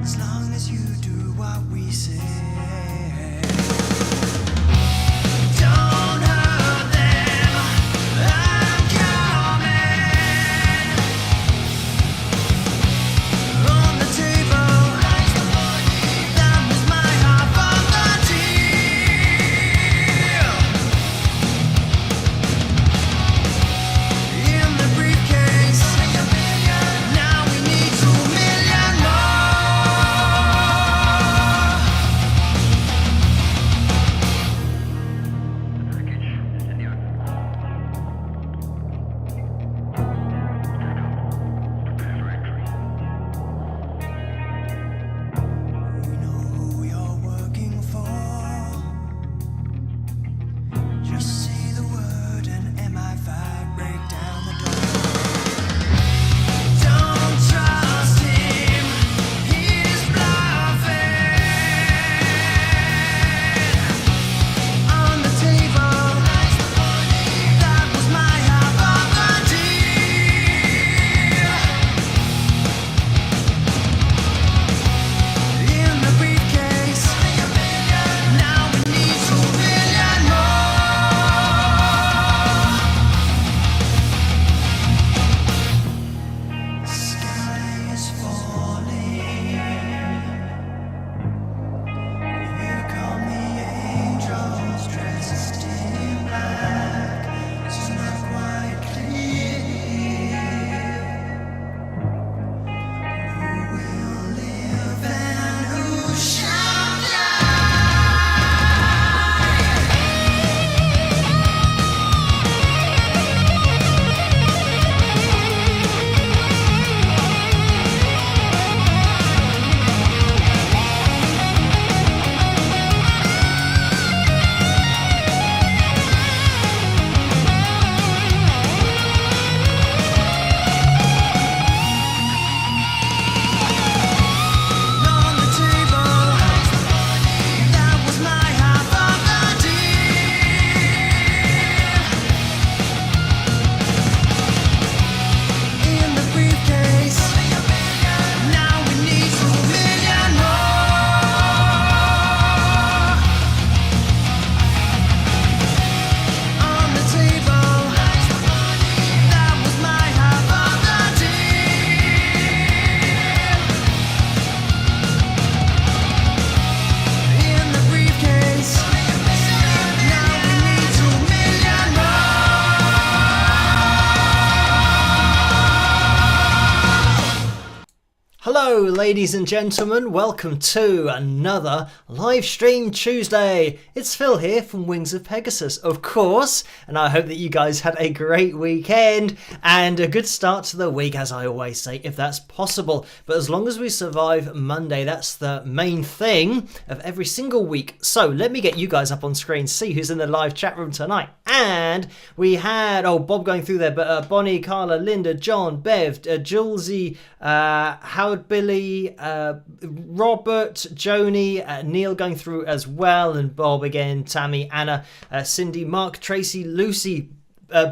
As long as you do what we say. Don't hurt them, I'm coming. On the table, that was my half of the deal. In the briefcase, now we need 2 million We know who you're working for. Just say the word and MI5 break down the door. Don't trust him, he's bluffing. On the table, that was my half of the deal. In the briefcase, now we need 2 million more. Sky is falling. Here come the angels dressed in black. It's not quite clear who will live and who shall die. On the table, that was my half of the deal. In the briefcase, now we need 2 million more. On the table, that was my half of the deal. In the briefcase, now we need 2 million more. Hello, ladies and gentlemen. Welcome to another live stream Tuesday. It's Phil here from Wings of Pegasus, of course, and I hope that you guys had a great weekend and a good start to the week, as I always say, if that's possible. But as long as we survive Monday, that's the main thing of every single week. So let me get you guys up on screen, see who's in the live chat room tonight. And we had, Bob going through there, but Bonnie, Carla, Linda, John, Bev, Julesy, Howard, Billy, Robert, Joni, Neil going through as well, and Bob again, Tammy, Anna, Cindy, Mark, Tracy, Lucy,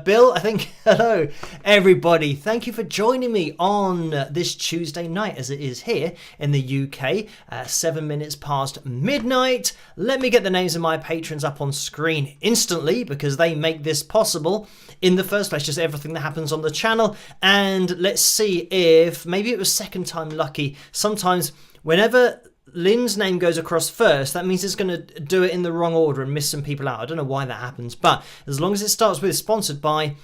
Bill, I think. Hello, everybody. Thank you for joining me on this Tuesday night, as it is here in the UK, 7 minutes past midnight. Let me get the names of my patrons up on screen instantly, because they make this possible in the first place, just everything that happens on the channel. And let's see if maybe it was second time lucky. Sometimes whenever Lynn's name goes across first, that means it's going to do it in the wrong order and miss some people out. I don't know why that happens, but as long as it starts with sponsored by,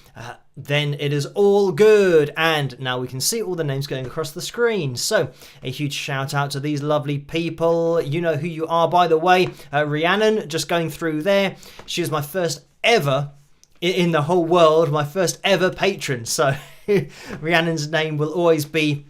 then it is all good. And now we can see all the names going across the screen. So a huge shout out to these lovely people. You know who you are, by the way. Rhiannon, just going through there. She was my first ever in the whole world, my first ever patron. So Rhiannon's name will always be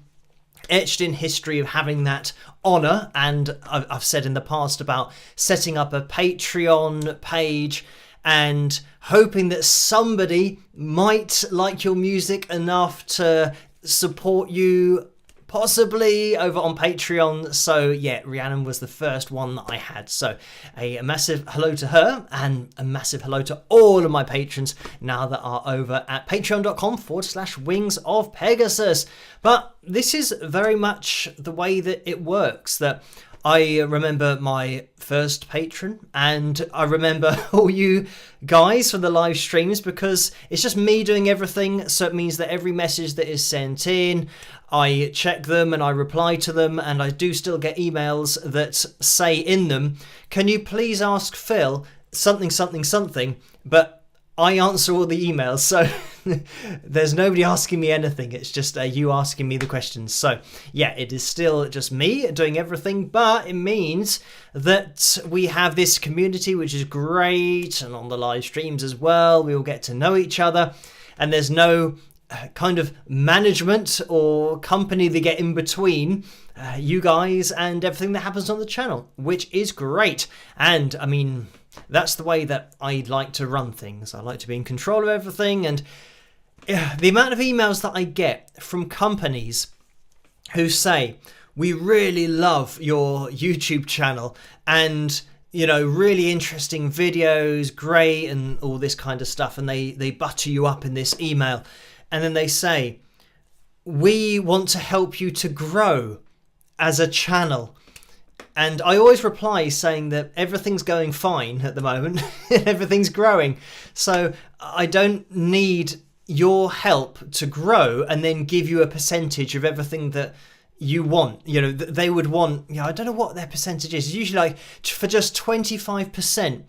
etched in history of having that honour. And I've said in the past about setting up a Patreon page and hoping that somebody might like your music enough to support you possibly over on Patreon. So yeah, Rhiannon was the first one that I had. So a massive hello to her, and a massive hello to all of my patrons now that are over at patreon.com/Wings of Pegasus. But this is very much the way that it works, that I remember my first patron, and I remember all you guys from the live streams, because it's just me doing everything. So it means that every message that is sent in, I check them and I reply to them, and I do still get emails that say in them, can you please ask Phil something, something, something, but I answer all the emails, so there's nobody asking me anything. It's just you asking me the questions. So yeah, it is still just me doing everything, but it means that we have this community, which is great, and on the live streams as well, we all get to know each other, and there's no kind of management or company that get in between you guys and everything that happens on the channel, which is great. And I mean, that's the way that I like to run things. I like to be in control of everything, and the amount of emails that I get from companies who say, we really love your YouTube channel, and you know, really interesting videos, great, and all this kind of stuff, and they butter you up in this email, and then they say, we want to help you to grow as a channel. And I always reply saying that everything's going fine at the moment. Everything's growing. So I don't need your help to grow and then give you a percentage of everything that you want. You know, they would want, you know, I don't know what their percentage is. It's usually like for just 25%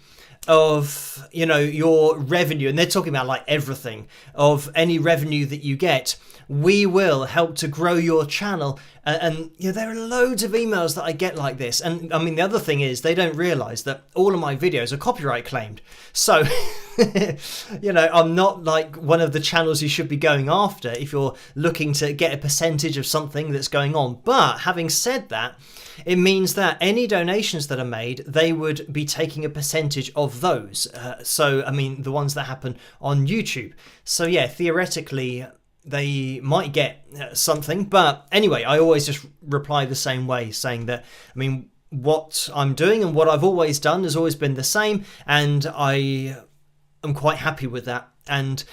of, you know, your revenue. And they're talking about like everything of any revenue that you get. We will help to grow your channel. And you know, there are loads of emails that I get like this. And I mean, the other thing is they don't realize that all of my videos are copyright claimed. So, you know, I'm not like one of the channels you should be going after if you're looking to get a percentage of something that's going on. But having said that, it means that any donations that are made, they would be taking a percentage of those. So, I mean, the ones that happen on YouTube. So yeah, theoretically, they might get something. But anyway, I always just reply the same way, saying that, I mean, what I'm doing and what I've always done has always been the same, and I am quite happy with that. And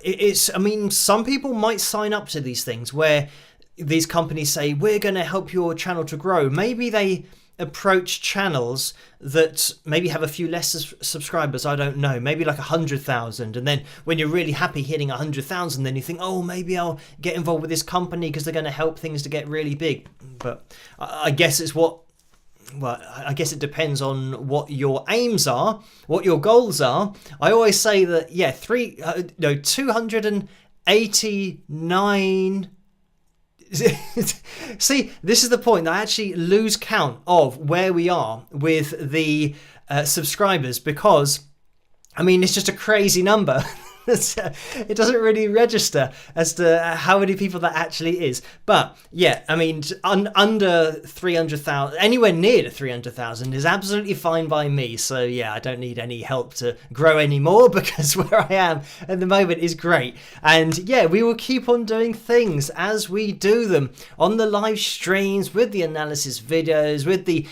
it's, I mean, some people might sign up to these things where these companies say, we're going to help your channel to grow. Maybe they approach channels that maybe have a few less subscribers, I don't know, maybe like 100,000, and then when you're really happy hitting 100,000, then you think, oh, maybe I'll get involved with this company because they're going to help things to get really big. But I guess it's what, well, I guess it depends on what your aims are, what your goals are. I always say that, yeah, 289 See, this is the point. I actually lose count of where we are with the subscribers, because, I mean, it's just a crazy number. It doesn't really register as to how many people that actually is. But yeah, I mean, under 300,000, anywhere near to 300,000 is absolutely fine by me. So yeah, I don't need any help to grow anymore, because where I am at the moment is great. And yeah, we will keep on doing things as we do them on the live streams, with the analysis videos, with the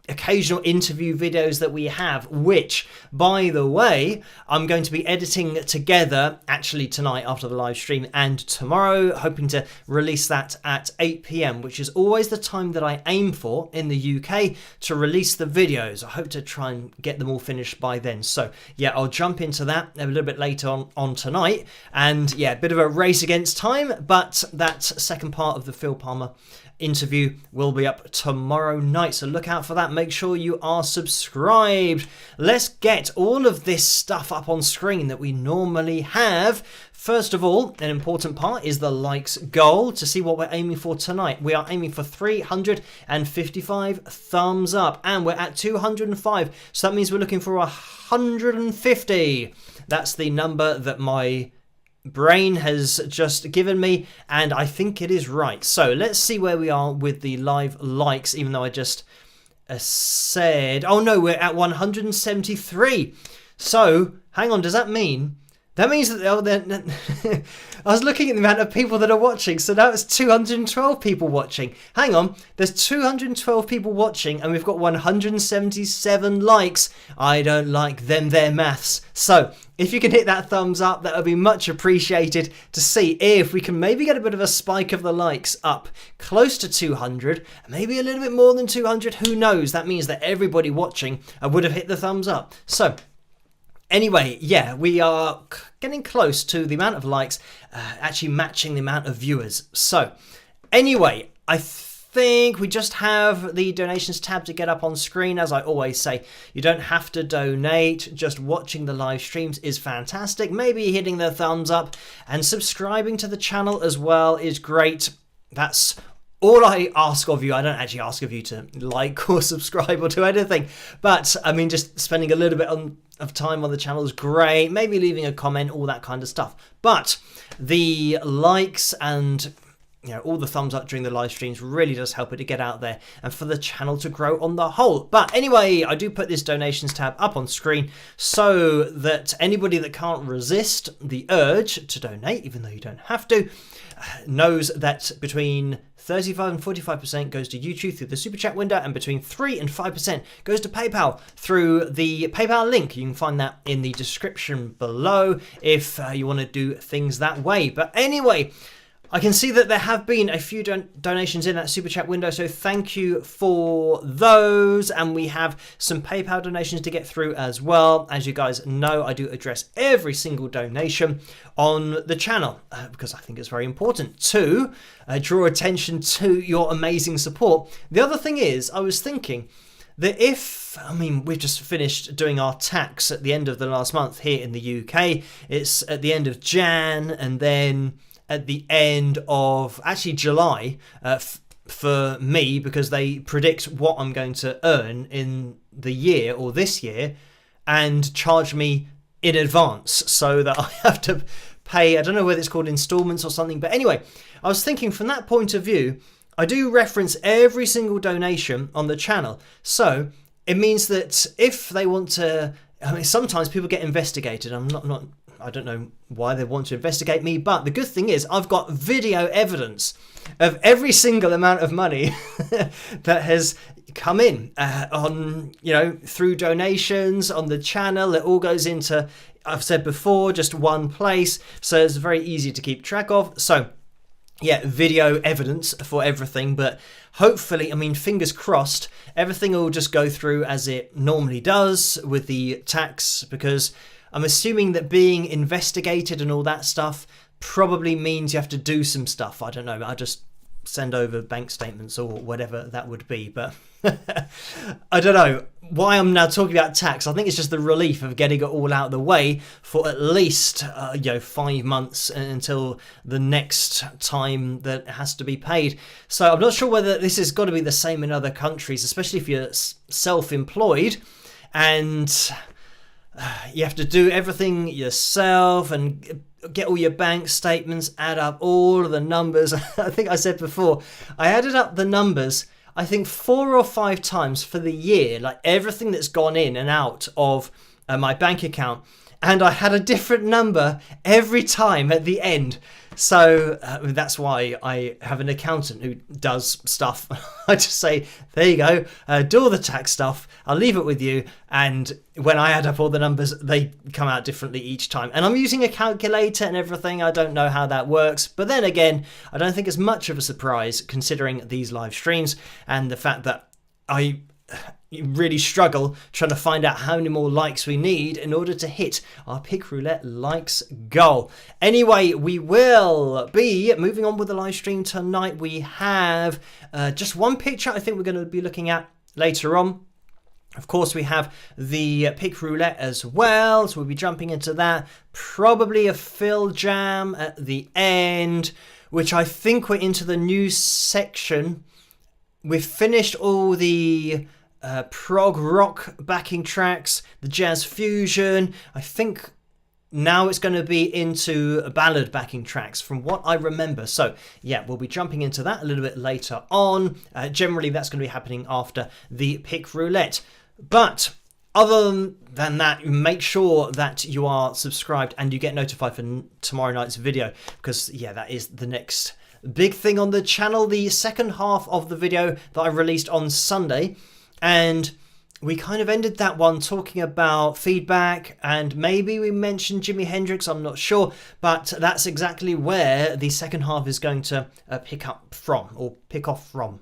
occasional interview videos that we have, which, by the way, I'm going to be editing together actually tonight after the live stream, and tomorrow, hoping to release that at 8 p.m, which is always the time that I aim for in the UK to release the videos. I hope to try and get them all finished by then. So yeah, I'll jump into that a little bit later on tonight. And yeah, a bit of a race against time, but that second part of the Phil Palmer interview will be up tomorrow night, so look out for that. Make sure you are subscribed. Let's get all of this stuff up on screen that we normally have. First of all, an important part is the likes goal to see what we're aiming for tonight. We are aiming for 355 thumbs up, and we're at 205, so that means we're looking for 150. That's the number that my brain has just given me, and I think it is right. So let's see where we are with the live likes, even though I just said, oh no, we're at 173. So hang on, does that mean That means that I was looking at the amount of people that are watching, so now it's 212 people watching. Hang on, there's 212 people watching and we've got 177 likes. I don't like them, their maths. So if you can hit that thumbs up, that would be much appreciated to see if we can maybe get a bit of a spike of the likes up close to 200, maybe a little bit more than 200, who knows? That means that everybody watching would have hit the thumbs up. So anyway, yeah, we are getting close to the amount of likes actually matching the amount of viewers. So anyway, I think we just have the donations tab to get up on screen. As I always say, you don't have to donate. Just watching the live streams is fantastic. Maybe hitting the thumbs up and subscribing to the channel as well is great. That's all I ask of you. I don't actually ask of you to like or subscribe or do anything, but I mean, just spending a little bit of time on the channel is great. Maybe leaving a comment, all that kind of stuff. But the likes and all the thumbs up during the live streams really does help it to get out there and for the channel to grow on the whole. But anyway, I do put this donations tab up on screen so that anybody that can't resist the urge to donate, even though you don't have to, knows that between 35 and 45% goes to YouTube through the super chat window, and between 3 and 5% goes to PayPal through the PayPal link. You can find that in the description below if you want to do things that way. But anyway, I can see that there have been a few donations in that super chat window, so thank you for those. And we have some PayPal donations to get through as well. As you guys know, I do address every single donation on the channel because I think it's very important to draw attention to your amazing support. The other thing is, I was thinking that we've just finished doing our tax at the end of the last month here in the UK. It's at the end of Jan, and then at the end of actually July for me, because they predict what I'm going to earn in the year or this year and charge me in advance so that I have to pay, I don't know whether it's called installments or something. But anyway, I was thinking from that point of view, I do reference every single donation on the channel. So it means that if they want to, sometimes people get investigated. I don't know why they want to investigate me, but the good thing is I've got video evidence of every single amount of money that has come in on, through donations on the channel. It all goes into, I've said before, just one place. So it's very easy to keep track of. So yeah, video evidence for everything, but hopefully, fingers crossed, everything will just go through as it normally does with the tax, because I'm assuming that being investigated and all that stuff probably means you have to do some stuff. I don't know. I'll just send over bank statements or whatever that would be. But I don't know why I'm now talking about tax. I think it's just the relief of getting it all out of the way for at least 5 months until the next time that it has to be paid. So I'm not sure whether this has got to be the same in other countries, especially if you're self-employed and you have to do everything yourself and get all your bank statements, add up all of the numbers. I think I said before, I added up the numbers, I think 4 or 5 times for the year, like everything that's gone in and out of my bank account. And I had a different number every time at the end. So that's why I have an accountant who does stuff. I just say, there you go, do all the tax stuff. I'll leave it with you. And when I add up all the numbers, they come out differently each time. And I'm using a calculator and everything. I don't know how that works. But then again, I don't think it's much of a surprise considering these live streams and the fact that I really struggle trying to find out how many more likes we need in order to hit our Pig Roulette likes goal. Anyway, we will be moving on with the live stream tonight. We have just one picture I think we're going to be looking at later on. Of course, we have the Pig Roulette as well, so we'll be jumping into that. Probably a Phil Jam at the end, which I think we're into the news section. We've finished all the prog rock backing tracks, the jazz fusion. I think now it's going to be into ballad backing tracks from what I remember. So yeah, we'll be jumping into that a little bit later on. Generally, that's going to be happening after the Pig Roulette. But Other than that, make sure that you are subscribed and you get notified for tomorrow night's video, because yeah, that is the next big thing on the channel, the second half of the video that I released on Sunday. And we kind of ended that one talking about feedback, and maybe we mentioned Jimi Hendrix, I'm not sure, but that's exactly where the second half is going to pick off from.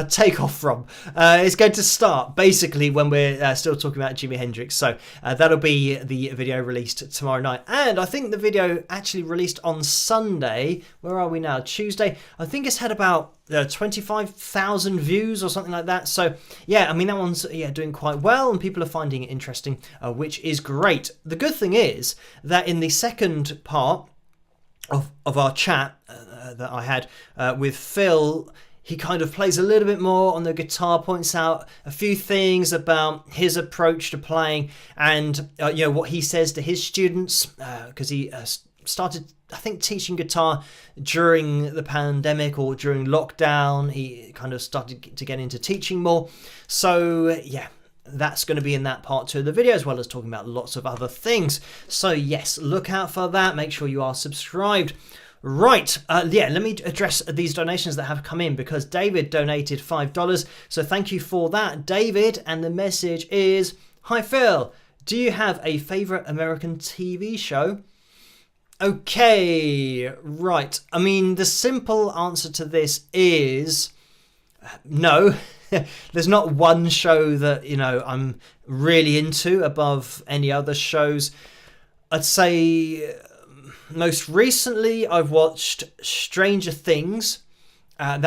Take off from. It's going to start basically when we're still talking about Jimi Hendrix. So that'll be the video released tomorrow night. And I think the video actually released on Sunday. Where are we now? Tuesday. I think it's had about 25,000 views or something like that. So yeah, I mean, that one's doing quite well and people are finding it interesting, which is great. The good thing is that in the second part of our chat that I had with Phil, he kind of plays a little bit more on the guitar, points out a few things about his approach to playing, and what he says to his students, because he started, I think, teaching guitar during the pandemic or during lockdown. He kind of started to get into teaching more. So yeah, that's going to be in that part 2 of the video, as well as talking about lots of other things. So yes, look out for that. Make sure you are subscribed. Right, let me address these donations that have come in, because David donated $5, so thank you for that, David. And the message is, "Hi Phil, do you have a favourite American TV show?" Okay, right. I mean, the simple answer to this is no. There's not one show that, I'm really into above any other shows. I'd say most recently I've watched Stranger Things. I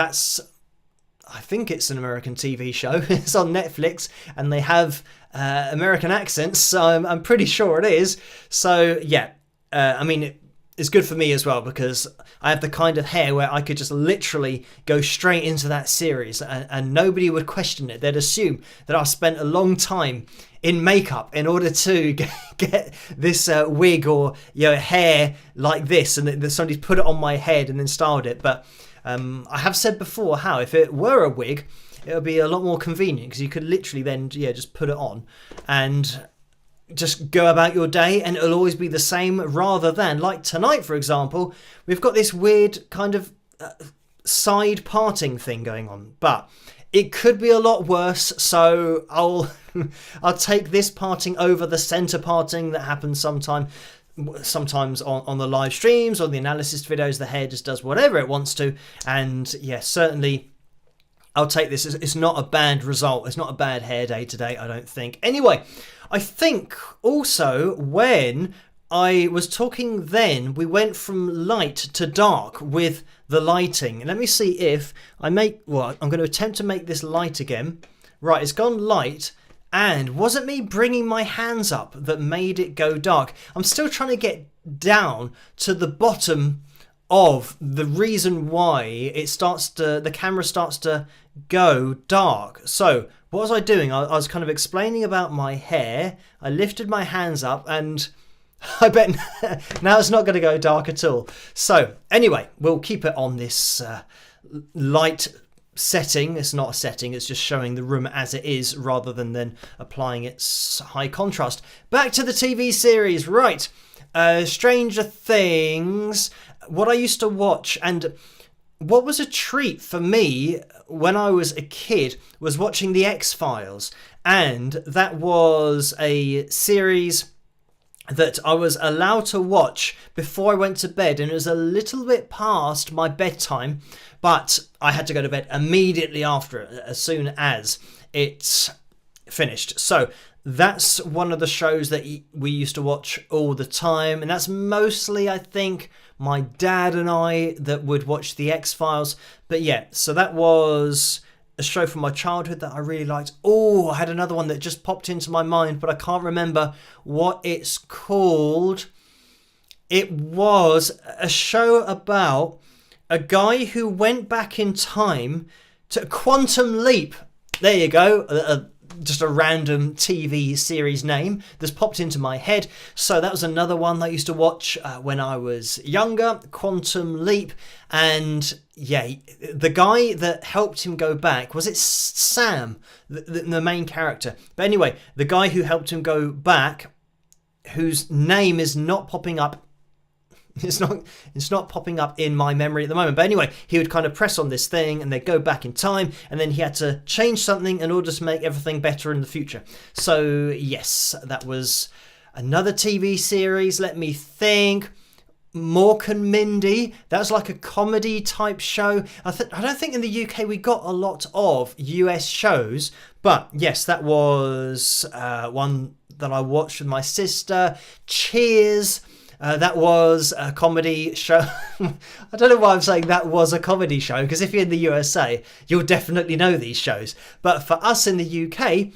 think it's an American TV show. It's on Netflix and they have American accents, so I'm pretty sure it is. So yeah, I mean, it's good for me as well, because I have the kind of hair where I could just literally go straight into that series and nobody would question it. They'd assume that I spent a long time in makeup in order to get this wig or hair like this, and that somebody's put it on my head and then styled it. But I have said before how if it were a wig, it would be a lot more convenient, because you could literally then just put it on and just go about your day and it'll always be the same, rather than like tonight, for example, we've got this weird kind of side parting thing going on, but it could be a lot worse. So I'll take this parting over the center parting that happens sometimes on the live streams or the analysis videos. The hair just does whatever it wants to, and yeah, certainly I'll take this. It's not a bad result. It's not a bad hair day today, I don't think. Anyway, I think also when I was talking then, we went from light to dark with the lighting. And let me see if I'm going to attempt to make this light again. Right, it's gone light. And was it me bringing my hands up that made it go dark? I'm still trying to get down to the bottom of the reason why the camera starts to go dark. So what was I doing? I was kind of explaining about my hair. I lifted my hands up and I bet now it's not going to go dark at all. So anyway, we'll keep it on this light setting. It's not a setting, it's just showing the room as it is rather than then applying its high contrast. Back to the TV series, right. Stranger Things, what I used to watch, and what was a treat for me when I was a kid was watching The X-Files, and that was a series that I was allowed to watch before I went to bed, and it was a little bit past my bedtime, but I had to go to bed immediately after it, as soon as it finished. So that's one of the shows that we used to watch all the time, and that's mostly, I think, my dad and I that would watch The X-Files. But yeah, so that was a show from my childhood that I really liked. Oh, I had another one that just popped into my mind, but I can't remember what it's called. It was a show about a guy who went back in time to Quantum Leap. There you go. just a random TV series name that's popped into my head. So that was another one that I used to watch when I was younger, Quantum Leap. And yeah, the guy that helped him go back, was it Sam, the main character? But anyway, the guy who helped him go back, whose name is not popping up. It's not popping up in my memory at the moment. But anyway, he would kind of press on this thing and they'd go back in time, and then he had to change something in order to make everything better in the future. So yes, that was another TV series. Let me think. Mork and Mindy. That was like a comedy type show. I don't think in the UK we got a lot of US shows, but yes, that was one that I watched with my sister. Cheers. That was a comedy show. I don't know why I'm saying that was a comedy show, because if you're in the USA, you'll definitely know these shows. But for us in the UK,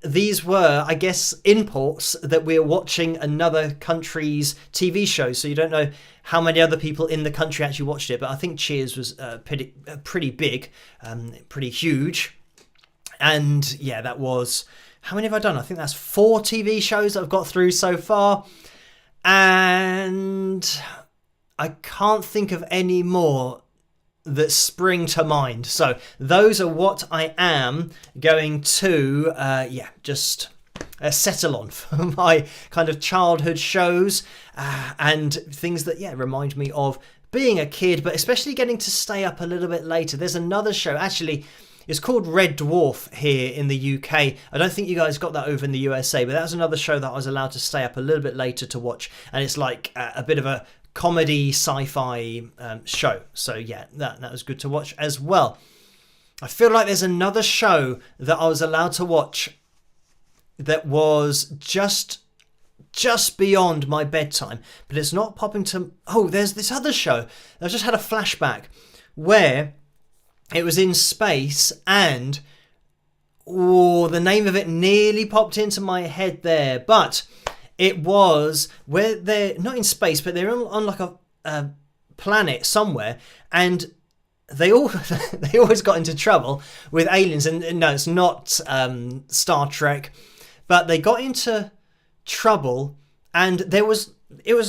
these were, I guess, imports that we're watching another country's TV show. So you don't know how many other people in the country actually watched it. But I think Cheers was pretty big, pretty huge. And yeah, that was... How many have I done? I think that's 4 TV shows I've got through so far. And I can't think of any more that spring to mind. So those are what I am going to, just settle on for my kind of childhood shows and things that, remind me of being a kid, but especially getting to stay up a little bit later. There's another show, actually, it's called Red Dwarf here in the UK. I don't think you guys got that over in the USA, but that was another show that I was allowed to stay up a little bit later to watch. And it's like a bit of a comedy sci-fi show. So yeah, that was good to watch as well. I feel like there's another show that I was allowed to watch that was just beyond my bedtime, but it's not popping to... Oh, there's this other show. I just had a flashback where... It was in space, and the name of it nearly popped into my head there. But it was where they're not in space, but they're on like a planet somewhere, and they always got into trouble with aliens. And no, it's not Star Trek, but they got into trouble, and it was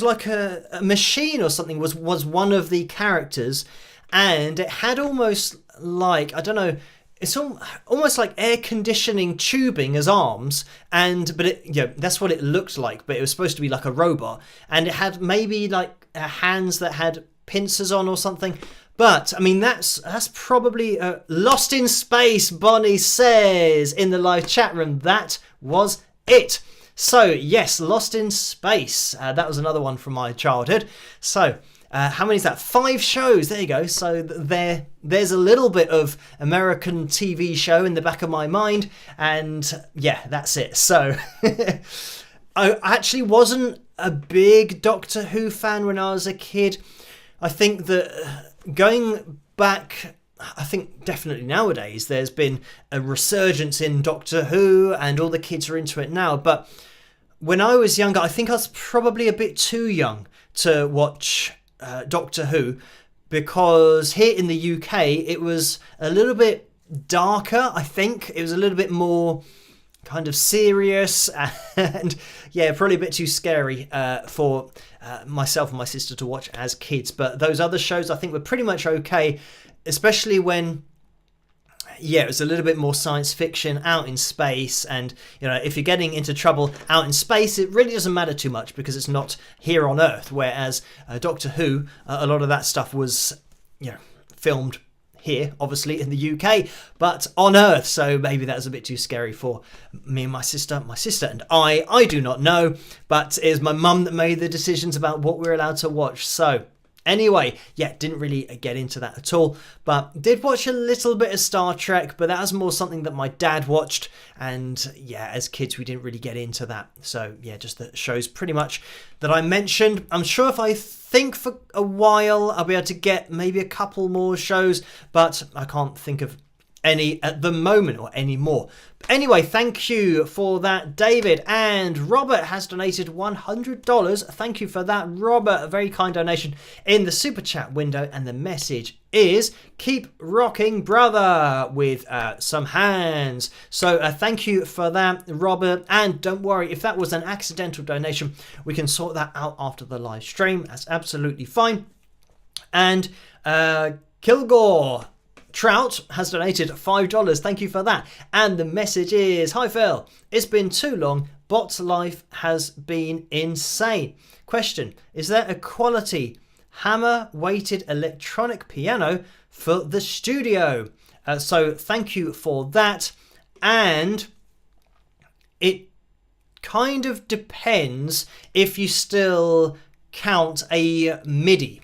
like a machine or something was one of the characters. And it had almost like, I don't know, it's almost like air conditioning tubing as arms, but that's what it looked like. But it was supposed to be like a robot, and it had maybe like hands that had pincers on or something. But I mean, that's probably Lost in Space. Bonnie says in the live chat room that was it. So yes, Lost in Space. That was another one from my childhood. So. How many is that? 5 shows. There you go. So there's a little bit of American TV show in the back of my mind. And yeah, that's it. So I actually wasn't a big Doctor Who fan when I was a kid. I think that going back... I think definitely nowadays there's been a resurgence in Doctor Who and all the kids are into it now. But when I was younger, I think I was probably a bit too young to watch... Doctor Who, because here in the UK it was a little bit darker. I think it was a little bit more kind of serious and probably a bit too scary for myself and my sister to watch as kids. But those other shows I think were pretty much okay, especially when it was a little bit more science fiction out in space. And if you're getting into trouble out in space, it really doesn't matter too much because it's not here on Earth. Whereas Doctor Who, a lot of that stuff was filmed here, obviously in the UK, but on Earth. So maybe that was a bit too scary for me and my sister and I do not know, but it was my mum that made the decisions about what we're allowed to watch. So anyway, didn't really get into that at all, but did watch a little bit of Star Trek, but that was more something that my dad watched, and as kids we didn't really get into that. So just the shows pretty much that I mentioned. I'm sure if I think for a while I'll be able to get maybe a couple more shows, but I can't think of any at the moment or any more. Anyway, thank you for that, David. And Robert has donated $100. Thank you for that, Robert. A very kind donation in the super chat window. And the message is keep rocking, brother, with some hands. So thank you for that, Robert. And don't worry, if that was an accidental donation, we can sort that out after the live stream. That's absolutely fine. And Kilgore Trout has donated $5. Thank you for that. And the message is, hi Phil, it's been too long. Bot's life has been insane. Question, is there a quality hammer weighted electronic piano for the studio? So thank you for that. And it kind of depends if you still count a MIDI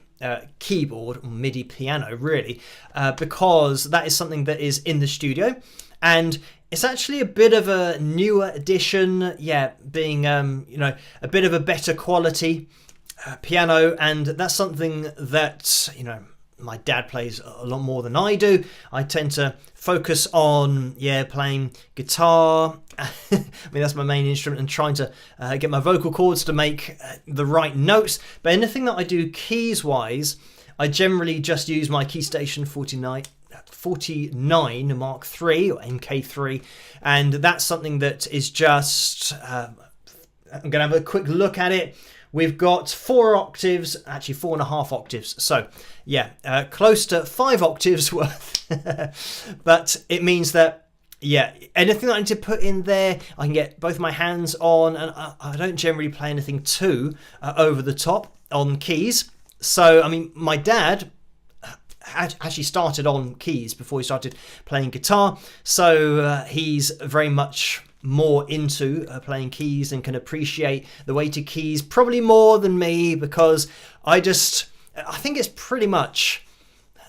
keyboard or MIDI piano, really, because that is something that is in the studio, and it's actually a bit of a newer edition, being a bit of a better quality piano, and that's something that my dad plays a lot more than I do. I tend to focus on playing guitar. I mean, that's my main instrument, and trying to get my vocal cords to make the right notes. But anything that I do keys wise, I generally just use my KeyStation 49 Mark III or MK3, and that's something that is just I'm gonna have a quick look at it. We've got 4 octaves, actually 4.5 octaves. So close to 5 octaves worth. But it means that, anything that I need to put in there, I can get both my hands on, and I don't generally play anything too over the top on keys. So, I mean, my dad actually started on keys before he started playing guitar. So he's very much more into playing keys and can appreciate the weighted keys probably more than me, because I think it's pretty much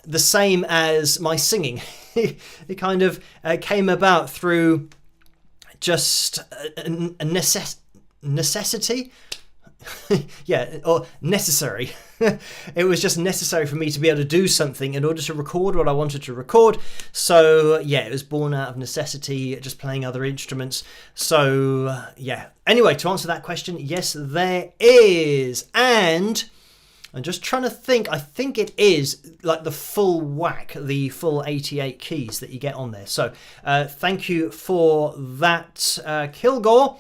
the same as my singing. It kind of came about through just a necessity. Or necessary. It was just necessary for me to be able to do something in order to record what I wanted to record. So it was born out of necessity, just playing other instruments. So anyway, to answer that question, yes, there is. And I'm just trying to think. I think it is like the full whack, the full 88 keys that you get on there. So thank you for that, Kilgore.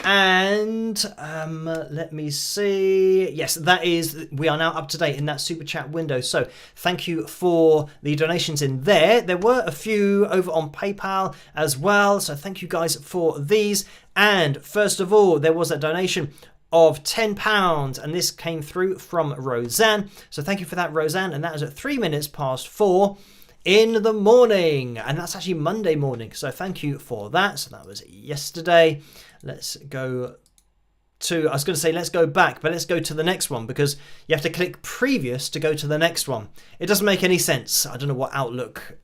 And let me see. Yes, we are now up to date in that super chat window. So thank you for the donations in there. There were a few over on PayPal as well. So thank you guys for these. And first of all, there was a donation of £10, and this came through from Roseanne. So thank you for that, Roseanne. And that is at 3 minutes past 4 in the morning, and that's actually Monday morning. So thank you for that. So that was yesterday. Let's go to, I was going to say let's go back, but let's go to the next one, because you have to click previous to go to the next one. It doesn't make any sense. I don't know what Outlook,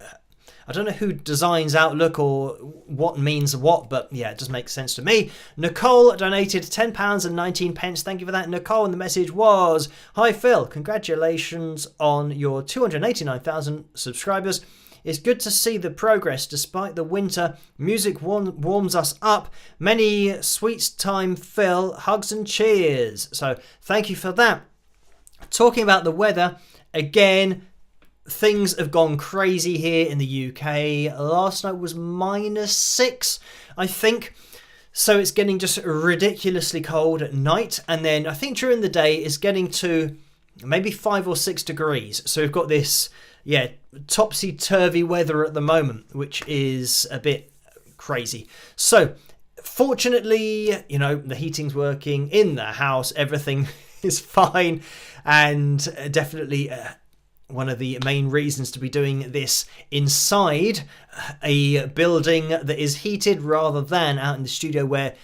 I don't know who designs Outlook or what means what, but it doesn't make sense to me. Nicole donated £10.19. Thank you for that, Nicole. And the message was, hi Phil, congratulations on your 289,000 subscribers. It's good to see the progress despite the winter. Music warms us up. Many sweets time, Phil. Hugs and cheers. So thank you for that. Talking about the weather, again, things have gone crazy here in the UK. Last night was -6, I think. So it's getting just ridiculously cold at night. And then I think during the day it's getting to maybe 5 or 6 degrees. So we've got this, topsy-turvy weather at the moment, which is a bit crazy. So fortunately, the heating's working in the house. Everything is fine. And definitely one of the main reasons to be doing this inside a building that is heated rather than out in the studio where,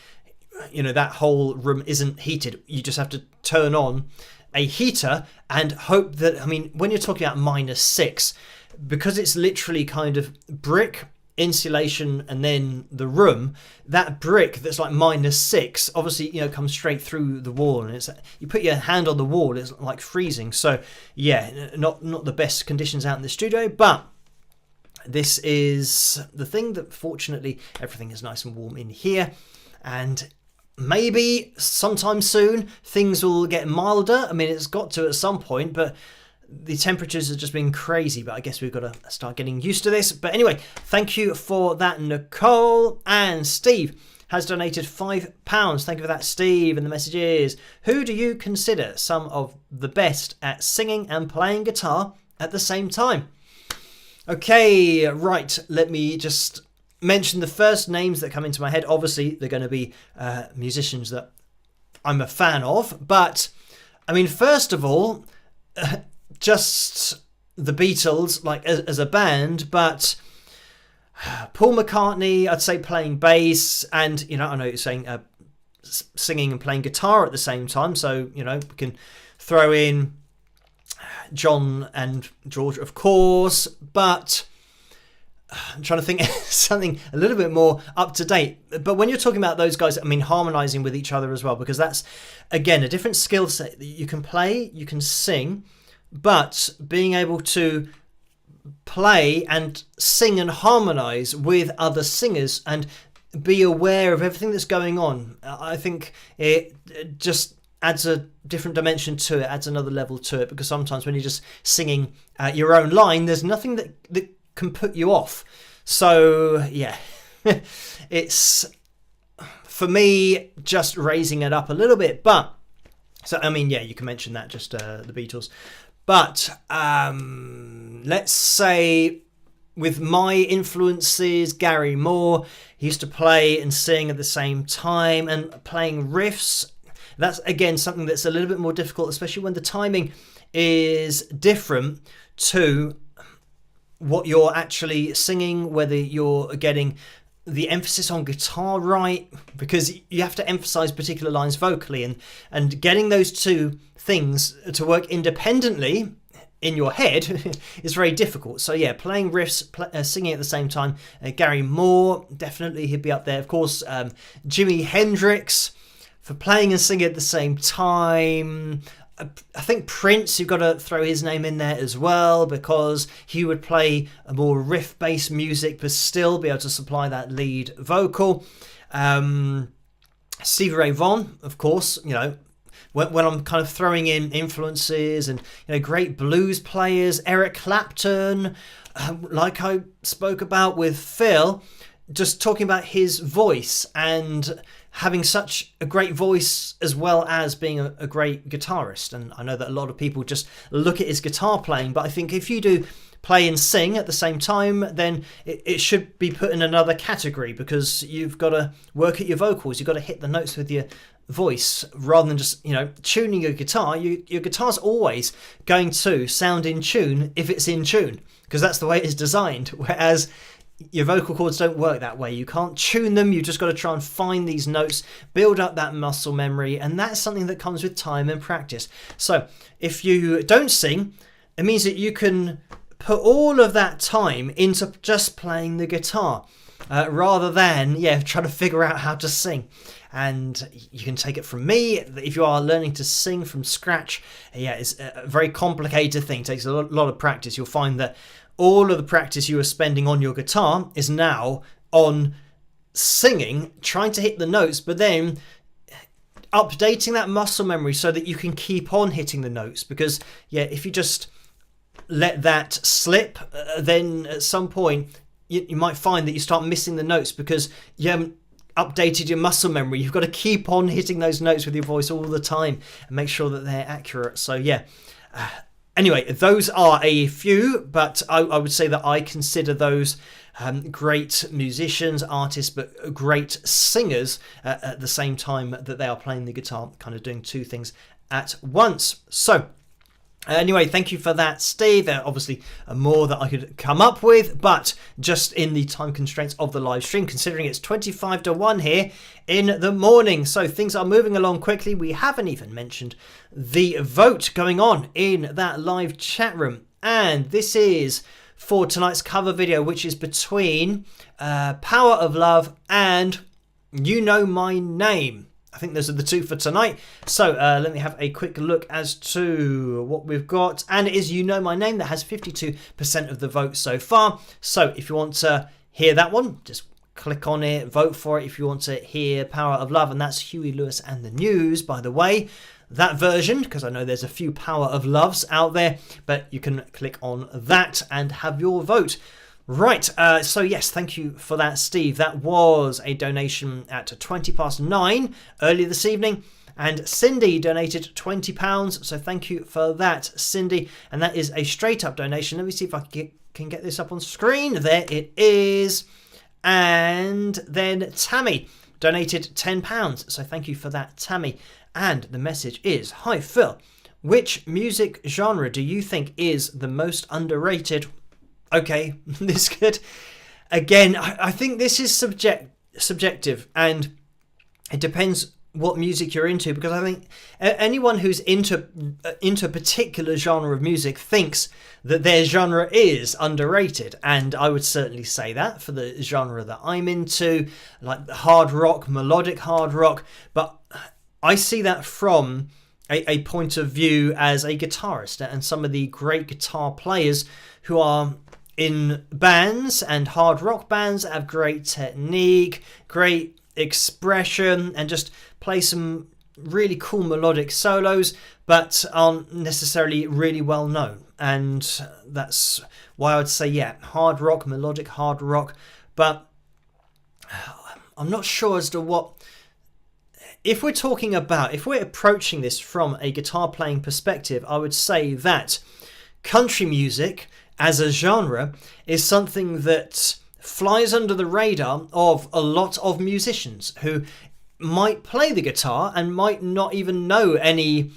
that whole room isn't heated. You just have to turn on a heater and hope that, when you're talking about -6, because it's literally kind of brick, insulation, and then the room, that brick that's like -6 obviously comes straight through the wall, and it's, you put your hand on the wall, it's like freezing. So not the best conditions out in the studio, but this is the thing that fortunately everything is nice and warm in here, and maybe sometime soon things will get milder. I mean, it's got to at some point, but the temperatures have just been crazy, but I guess we've got to start getting used to this. But anyway, thank you for that, Nicole. And Steve has donated £5. Thank you for that, Steve. And the message is, who do you consider some of the best at singing and playing guitar at the same time? Okay, right, let me just mention the first names that come into my head. Obviously, they're going to be musicians that I'm a fan of. But, I mean, first of all, just the Beatles, like as a band, but Paul McCartney, I'd say playing bass, and, you know, I know you're saying singing and playing guitar at the same time, so, you know, we can throw in John and George, of course, but I'm trying to think something a little bit more up to date. But when you're talking about those guys, I mean, harmonizing with each other as well, because that's, again, a different skill set. You can play, you can sing, but being able to play and sing and harmonize with other singers and be aware of everything that's going on, I think it just adds a different dimension to it, adds another level to it, because sometimes when you're just singing your own line, there's nothing that can put you off. So yeah, it's, for me, just raising it up a little bit. But so, I mean, yeah, you can mention that, just the Beatles. But let's say with my influences, Gary Moore, he used to play and sing at the same time, and playing riffs. That's, again, something that's a little bit more difficult, especially when the timing is different to what you're actually singing, whether you're getting the emphasis on guitar right, because you have to emphasize particular lines vocally, and getting those two things to work independently in your head is very difficult. So yeah, playing riffs, singing at the same time. Gary Moore, definitely he'd be up there. Of course, Jimi Hendrix for playing and singing at the same time. I think Prince, you've got to throw his name in there as well, because he would play a more riff-based music but still be able to supply that lead vocal. Stevie Ray Vaughan, of course, you know, when I'm kind of throwing in influences, and, you know, great blues players, Eric Clapton, like I spoke about with Phil, just talking about his voice and having such a great voice as well as being a great guitarist. And I know that a lot of people just look at his guitar playing, but I think if you do play and sing at the same time, then it should be put in another category, because you've got to work at your vocals, you've got to hit the notes with your voice rather than just, you know, tuning your guitar. Your guitar's always going to sound in tune if it's in tune, because that's the way it's designed, whereas your vocal cords don't work that way. You can't tune them. You just got to try and find these notes, build up that muscle memory, and that's something that comes with time and practice. So if you don't sing, it means that you can put all of that time into just playing the guitar, rather than trying to figure out how to sing. And you can take it from me, if you are learning to sing from scratch, it's a very complicated thing. It takes a lot of practice. You'll find that all of the practice you are spending on your guitar is now on singing, trying to hit the notes, but then updating that muscle memory so that you can keep on hitting the notes. Because if you just let that slip, then at some point you might find that you start missing the notes because you haven't updated your muscle memory. You've got to keep on hitting those notes with your voice all the time and make sure that they're accurate. So anyway, those are a few, but I would say that I consider those great musicians, artists, but great singers at the same time that they are playing the guitar, kind of doing two things at once. So anyway, thank you for that, Steve. There are obviously more that I could come up with, but just in the time constraints of the live stream, considering it's 25-1 here in the morning, so things are moving along quickly. We haven't even mentioned the vote going on in that live chat room, and this is for tonight's cover video, which is between Power of Love and You Know My Name. I think those are the two for tonight. So let me have a quick look as to what we've got. And it is You Know My Name that has 52% of the vote so far. So if you want to hear that one, just click on it, vote for it. If you want to hear Power of Love, and that's Huey Lewis and the News, by the way. That version, because I know there's a few Power of Loves out there, but you can click on that and have your vote. Right, so yes, thank you for that, Steve. That was a donation at 9:20 earlier this evening. And Cindy donated £20, so thank you for that, Cindy. And that is a straight-up donation. Let me see if I can get this up on screen. There it is. And then Tammy donated £10, so thank you for that, Tammy. And the message is, Hi, Phil. Which music genre do you think is the most underrated? Okay, this could... Again, I think this is subjective, and it depends what music you're into, because I think anyone who's into a particular genre of music thinks that their genre is underrated, and I would certainly say that for the genre that I'm into, like hard rock, melodic hard rock, but I see that from a point of view as a guitarist, and some of the great guitar players who are in bands and hard rock bands that have great technique, great expression, and just play some really cool melodic solos, but aren't necessarily really well known. And that's why I would say, yeah, hard rock, melodic hard rock. But I'm not sure as to what... If we're approaching this from a guitar playing perspective, I would say that country music as a genre is something that flies under the radar of a lot of musicians who might play the guitar and might not even know any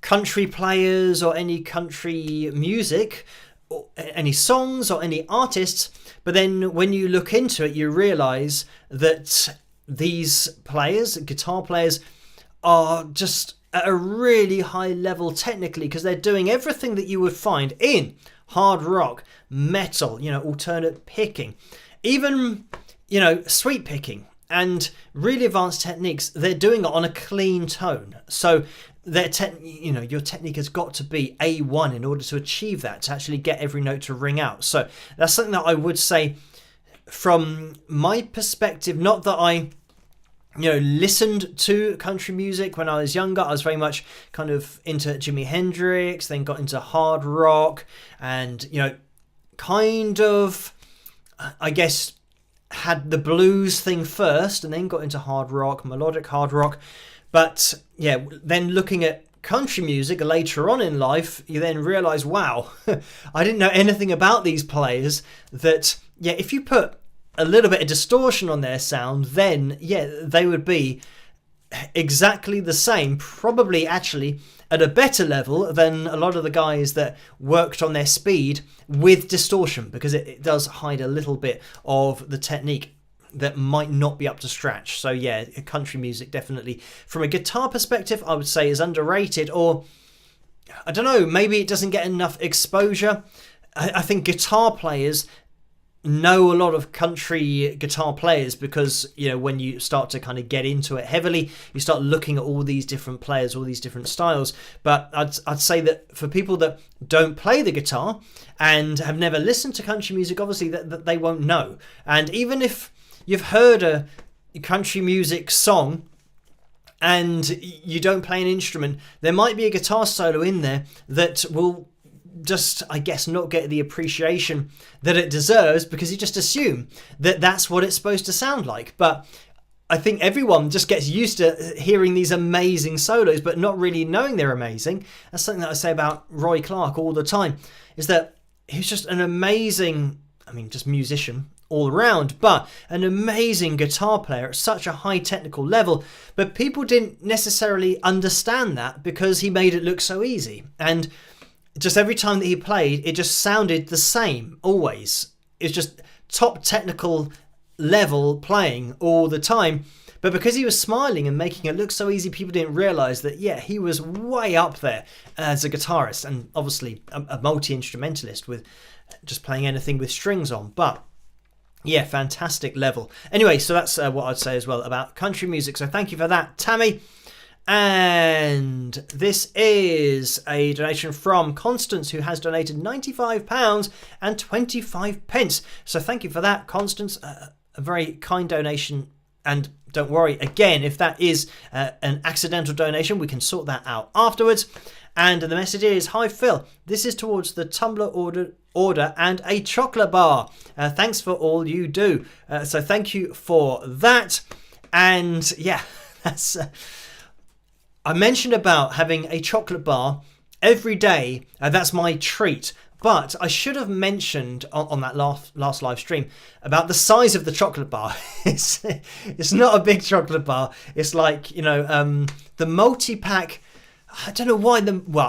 country players or any country music, or any songs or any artists. But then when you look into it, you realise that these players, guitar players, are just at a really high level technically, because they're doing everything that you would find in hard rock, metal, alternate picking, even, sweep picking, and really advanced techniques. They're doing it on a clean tone. So your technique has got to be A1 in order to achieve that, to actually get every note to ring out. So that's something that I would say from my perspective. Not that I listened to country music when I was younger. I was very much kind of into Jimi Hendrix, then got into hard rock, and kind of, I guess, had the blues thing first, and then got into hard rock, melodic hard rock. But yeah, then looking at country music later on in life, you then realise, wow, I didn't know anything about these players. That, yeah, if you put a little bit of distortion on their sound, then yeah, they would be exactly the same, probably actually at a better level than a lot of the guys that worked on their speed with distortion, because it does hide a little bit of the technique that might not be up to scratch. So yeah, country music definitely, from a guitar perspective, I would say is underrated, or I don't know, maybe it doesn't get enough exposure. I think guitar players know a lot of country guitar players, because when you start to kind of get into it heavily, you start looking at all these different players, all these different styles. But I'd say that for people that don't play the guitar and have never listened to country music, obviously that they won't know. And even if you've heard a country music song and you don't play an instrument, there might be a guitar solo in there that will just, I guess, not get the appreciation that it deserves, because you just assume that that's what it's supposed to sound like. But I think everyone just gets used to hearing these amazing solos but not really knowing they're amazing. That's something that I say about Roy Clark all the time, is that he's just an amazing, just musician all around, but an amazing guitar player at such a high technical level. But people didn't necessarily understand that because he made it look so easy. And just every time that he played, it just sounded the same always. It's just top technical level playing all the time. But because he was smiling and making it look so easy, people didn't realise that, yeah, he was way up there as a guitarist, and obviously a multi-instrumentalist with just playing anything with strings on. But Yeah, fantastic level. Anyway, so that's what I'd say as well about country music. So thank you for that, Tammy. And this is a donation from Constance, who has donated £95 and 25 pence. So thank you for that, Constance. A very kind donation. And don't worry, again, if that is an accidental donation, we can sort that out afterwards. And the message is, hi Phil, this is towards the Tumblr order and a chocolate bar. Thanks for all you do. So thank you for that. And yeah, that's... I mentioned about having a chocolate bar every day. That's my treat. But I should have mentioned on that last live stream about the size of the chocolate bar. It's not a big chocolate bar. It's like, the multi-pack. I don't know why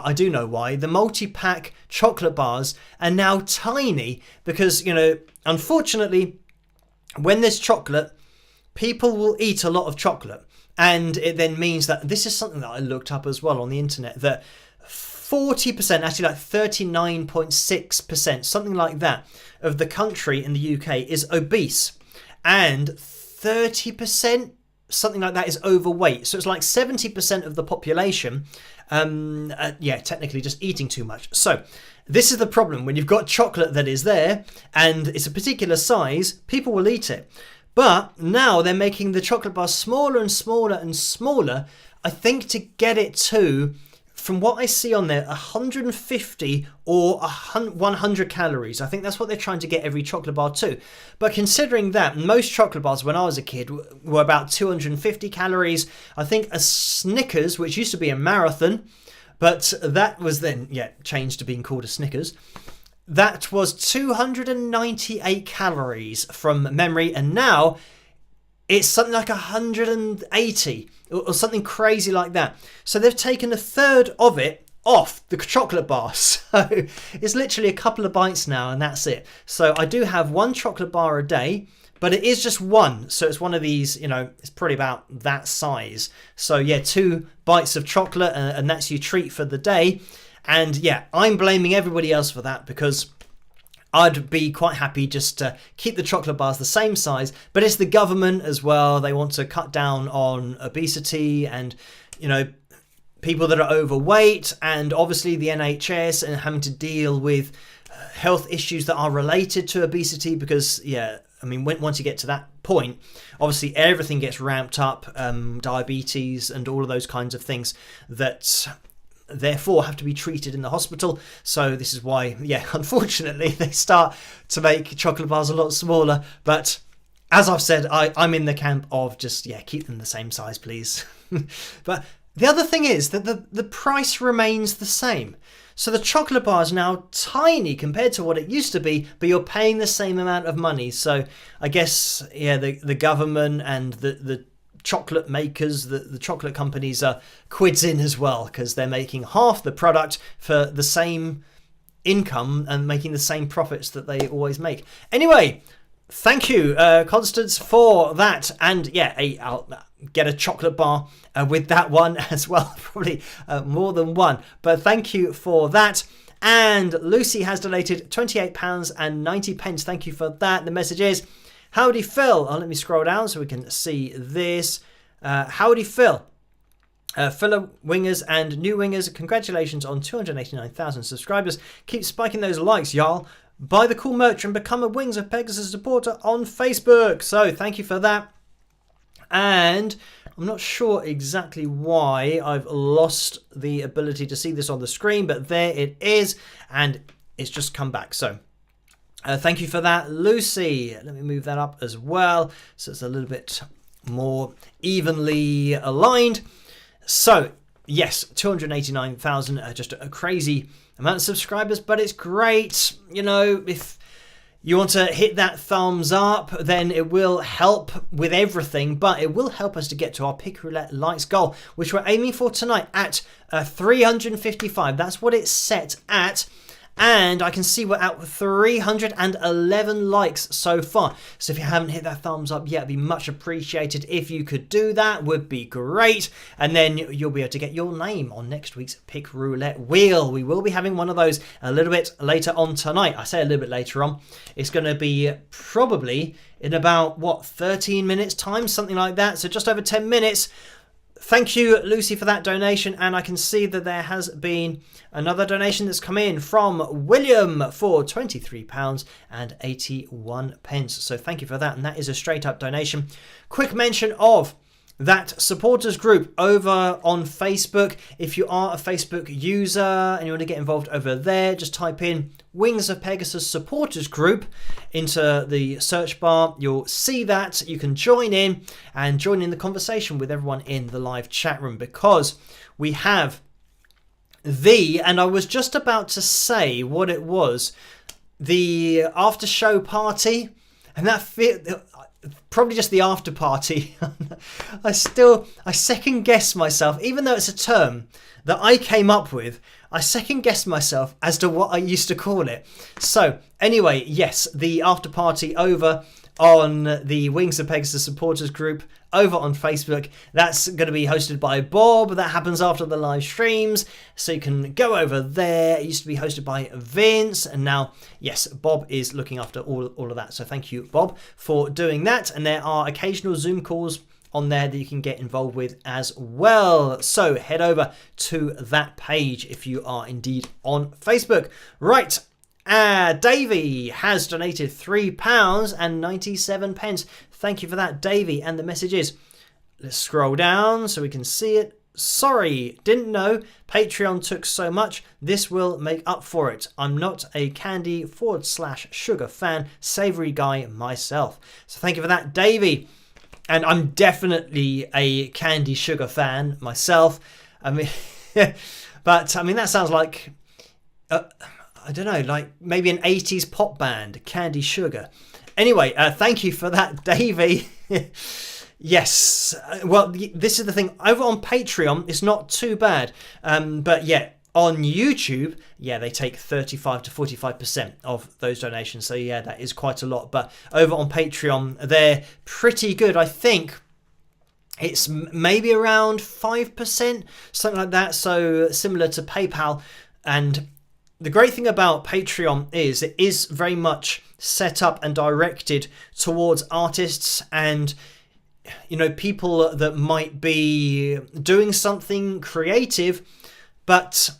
I do know why. The multi-pack chocolate bars are now tiny because, unfortunately, when there's chocolate, people will eat a lot of chocolate. And it then means that this is something that I looked up as well on the internet, that 40%, actually like 39.6%, something like that, of the country in the UK is obese. And 30%, something like that, is overweight. So it's like 70% of the population, technically just eating too much. So this is the problem. When you've got chocolate that is there and it's a particular size, people will eat it. But now they're making the chocolate bar smaller and smaller and smaller, I think, to get it to, from what I see on there, 150 or 100 calories. I think that's what they're trying to get every chocolate bar to. But considering that, most chocolate bars when I was a kid were about 250 calories. I think a Snickers, which used to be a marathon, but that was then, changed to being called a Snickers. That was 298 calories from memory, and now it's something like 180 or something crazy like that. So they've taken a third of it off the chocolate bar. So it's literally a couple of bites now, and that's it. So I do have one chocolate bar a day, but it is just one. So it's one of these, it's probably about that size. So 2 bites of chocolate, and that's your treat for the day. And I'm blaming everybody else for that, because I'd be quite happy just to keep the chocolate bars the same size. But it's the government as well. They want to cut down on obesity and, people that are overweight, and obviously the NHS and having to deal with health issues that are related to obesity, because, once you get to that point, obviously everything gets ramped up, diabetes and all of those kinds of things that therefore have to be treated in the hospital. So this is why, unfortunately, they start to make chocolate bars a lot smaller. But as I've said, I'm in the camp of just, keep them the same size, please. But the other thing is that the price remains the same. So the chocolate bar is now tiny compared to what it used to be, but you're paying the same amount of money. So I guess, the government and the chocolate makers, the chocolate companies are quids in as well, because they're making half the product for the same income and making the same profits that they always make. Anyway, thank you, Constance, for that. And I'll get a chocolate bar with that one as well, probably more than one. But thank you for that. And Lucy has donated £28 and 90 pence. Thank you for that. The message is, howdy Phil. Let me scroll down so we can see this. Howdy Phil. Fellow wingers and new wingers, congratulations on 289,000 subscribers. Keep spiking those likes, y'all. Buy the cool merch and become a Wings of Pegasus supporter on Facebook. So thank you for that. And I'm not sure exactly why I've lost the ability to see this on the screen, but there it is, and it's just come back. So thank you for that, Lucy. Let me move that up as well so it's a little bit more evenly aligned. So yes, 289,000, just a crazy amount of subscribers, but it's great. If you want to hit that thumbs up, then it will help with everything, but it will help us to get to our Pick Roulette likes goal, which we're aiming for tonight at 355. That's what it's set at. And I can see we're at 311 likes so far. So if you haven't hit that thumbs up yet, it'd be much appreciated if you could do that. Would be great. And then you'll be able to get your name on next week's Pick Roulette wheel. We will be having one of those a little bit later on tonight. I say a little bit later on. It's going to be probably in about, 13 minutes time, something like that. So just over 10 minutes. Thank you, Lucy, for that donation. And I can see that there has been another donation that's come in from William for £23.81. So thank you for that. And that is a straight up donation. Quick mention of that supporters group over on Facebook. If you are a Facebook user and you want to get involved over there, just type in Wings of Pegasus supporters group into the search bar. You'll see that. You can join in and join in the conversation with everyone in the live chat room, because we have and I was just about to say what it was, the after show party, and that probably just the after party. I second guess myself, even though it's a term that I came up with. I second guess myself as to what I used to call it. So anyway, yes, the after party over on the Wings of Pegasus supporters group over on Facebook. That's going to be hosted by Bob. That happens after the live streams, so you can go over there. It used to be hosted by Vince, and now, yes, Bob is looking after all of that. So thank you, Bob, for doing that. And there are occasional Zoom calls on there that you can get involved with as well. So head over to that page if you are indeed on Facebook. Right. Davey has donated £3.97. Thank you for that, Davey. And the message is, let's scroll down so we can see it. Sorry, didn't know Patreon took so much. This will make up for it. I'm not a candy/sugar fan, savoury guy myself. So thank you for that, Davey. And I'm definitely a candy sugar fan myself. I mean, but I mean, that sounds like, I don't know, like maybe an 80s pop band, Candy Sugar. Anyway, thank you for that, Davey. Yes. Well, this is the thing. Over on Patreon, it's not too bad. But yeah, on YouTube, yeah, they take 35 to 45% of those donations. So yeah, that is quite a lot. But over on Patreon, they're pretty good. I think it's maybe around 5%, something like that. So similar to PayPal. And the great thing about Patreon is it is very much set up and directed towards artists and, you know, people that might be doing something creative, but,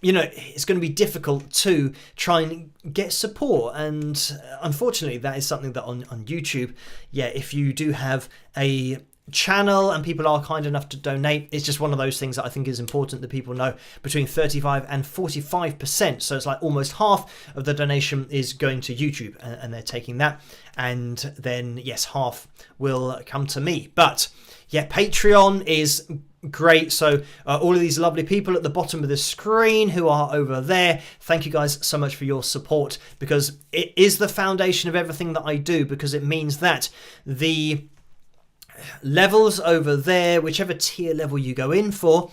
you know, it's going to be difficult to try and get support. And unfortunately, that is something that on YouTube, yeah, if you do have a channel and people are kind enough to donate, it's just one of those things that I think is important that people know, between 35 and 45%. So it's like almost half of the donation is going to YouTube, and they're taking that, and then yes, half will come to me. But yeah, Patreon is great. So all of these lovely people at the bottom of the screen who are over there, thank you guys so much for your support, because it is the foundation of everything that I do, because it means that the levels over there, whichever tier level you go in for,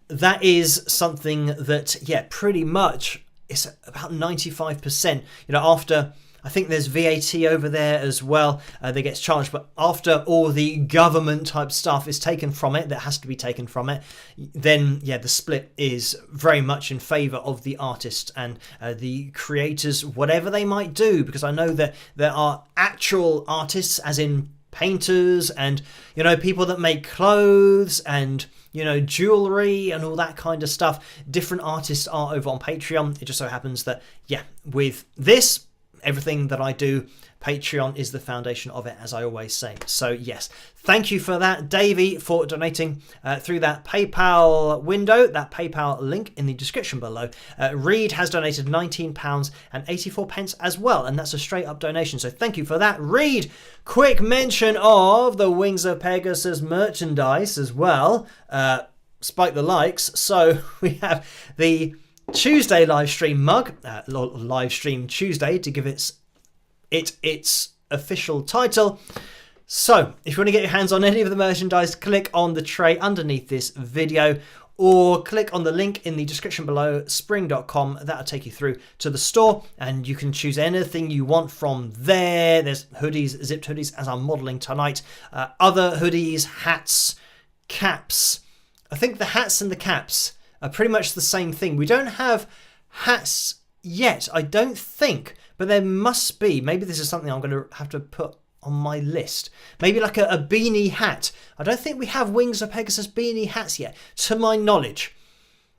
that is something that, yeah, pretty much it's about 95%. You know, after, I think there's VAT over there as well that gets charged, but after all the government type stuff is taken from it, that has to be taken from it, then yeah, the split is very much in favour of the artist and the creators, whatever they might do, because I know that there are actual artists, as in painters, and, you know, people that make clothes and, you know, jewelry and all that kind of stuff. Different artists are over on Patreon. It just so happens that, yeah, with this, everything that I do, Patreon is the foundation of it, as I always say. So yes, thank you for that, Davey, for donating through that PayPal window, that PayPal link in the description below. Reed has donated £19.84 as well, and that's a straight up donation. So thank you for that, Reed. Quick mention of the Wings of Pegasus merchandise as well. Spike the likes. So we have the Tuesday live stream mug, live stream Tuesday to give its official title. So if you want to get your hands on any of the merchandise, click on the tray underneath this video. or click on the link in the description below, spring.com. That'll take you through to the store, and you can choose anything you want from there. There's hoodies, zipped hoodies, as I'm modeling tonight, other hoodies, hats, caps. I think the hats and the caps are pretty much the same thing. We don't have hats yet, I don't think, but there must be. Maybe this is something I'm going to have to put on my list. Maybe like a beanie hat. I don't think we have Wings of Pegasus beanie hats yet, to my knowledge.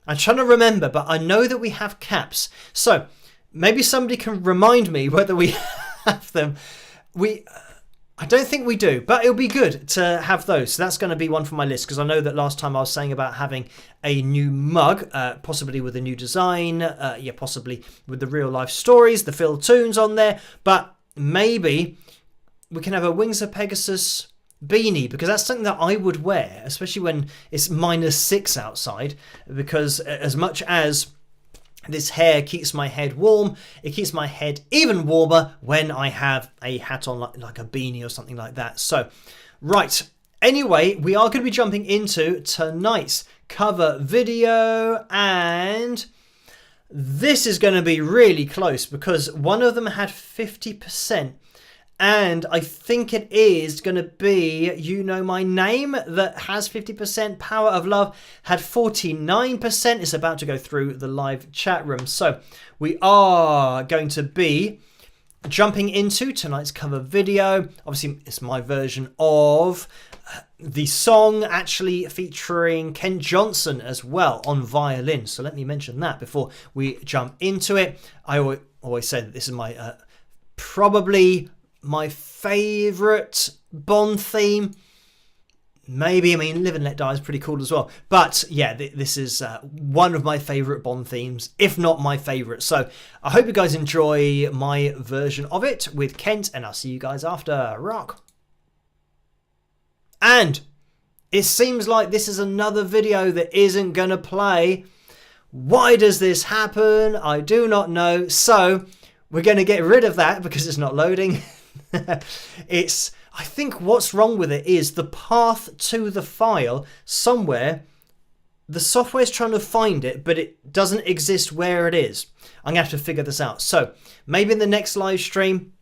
I'm trying to remember, but I know that we have caps. So maybe somebody can remind me whether we have them. I don't think we do, but it'll be good to have those. So that's going to be one for my list, because I know that last time I was saying about having a new mug, possibly with a new design, possibly with the real life stories, the Phil tunes on there, but maybe we can have a Wings of Pegasus beanie, because that's something that I would wear, especially when it's -6 outside, because as much as this hair keeps my head warm, it keeps my head even warmer when I have a hat on, like a beanie or something like that. So, right. Anyway, we are going to be jumping into tonight's cover video, and this is going to be really close because one of them had 50%. And I think it is going to be You Know My Name that has 50%. Power of Love had 49%. It's about to go through the live chat room. So we are going to be jumping into tonight's cover video. Obviously, it's my version of the song, actually featuring Ken Johnson as well on violin. So let me mention that before we jump into it. I always say that this is my probably my favourite Bond theme. Maybe, I mean, Live and Let Die is pretty cool as well. But yeah, this is one of my favourite Bond themes, if not my favourite. So I hope you guys enjoy my version of it with Kent, and I'll see you guys after. Rock. And it seems like this is another video that isn't going to play. Why does this happen? I do not know. So we're going to get rid of that because it's not loading. I think what's wrong with it is the path to the file somewhere. The software's trying to find it, but it doesn't exist where it is. I'm going to have to figure this out. So maybe in the next live stream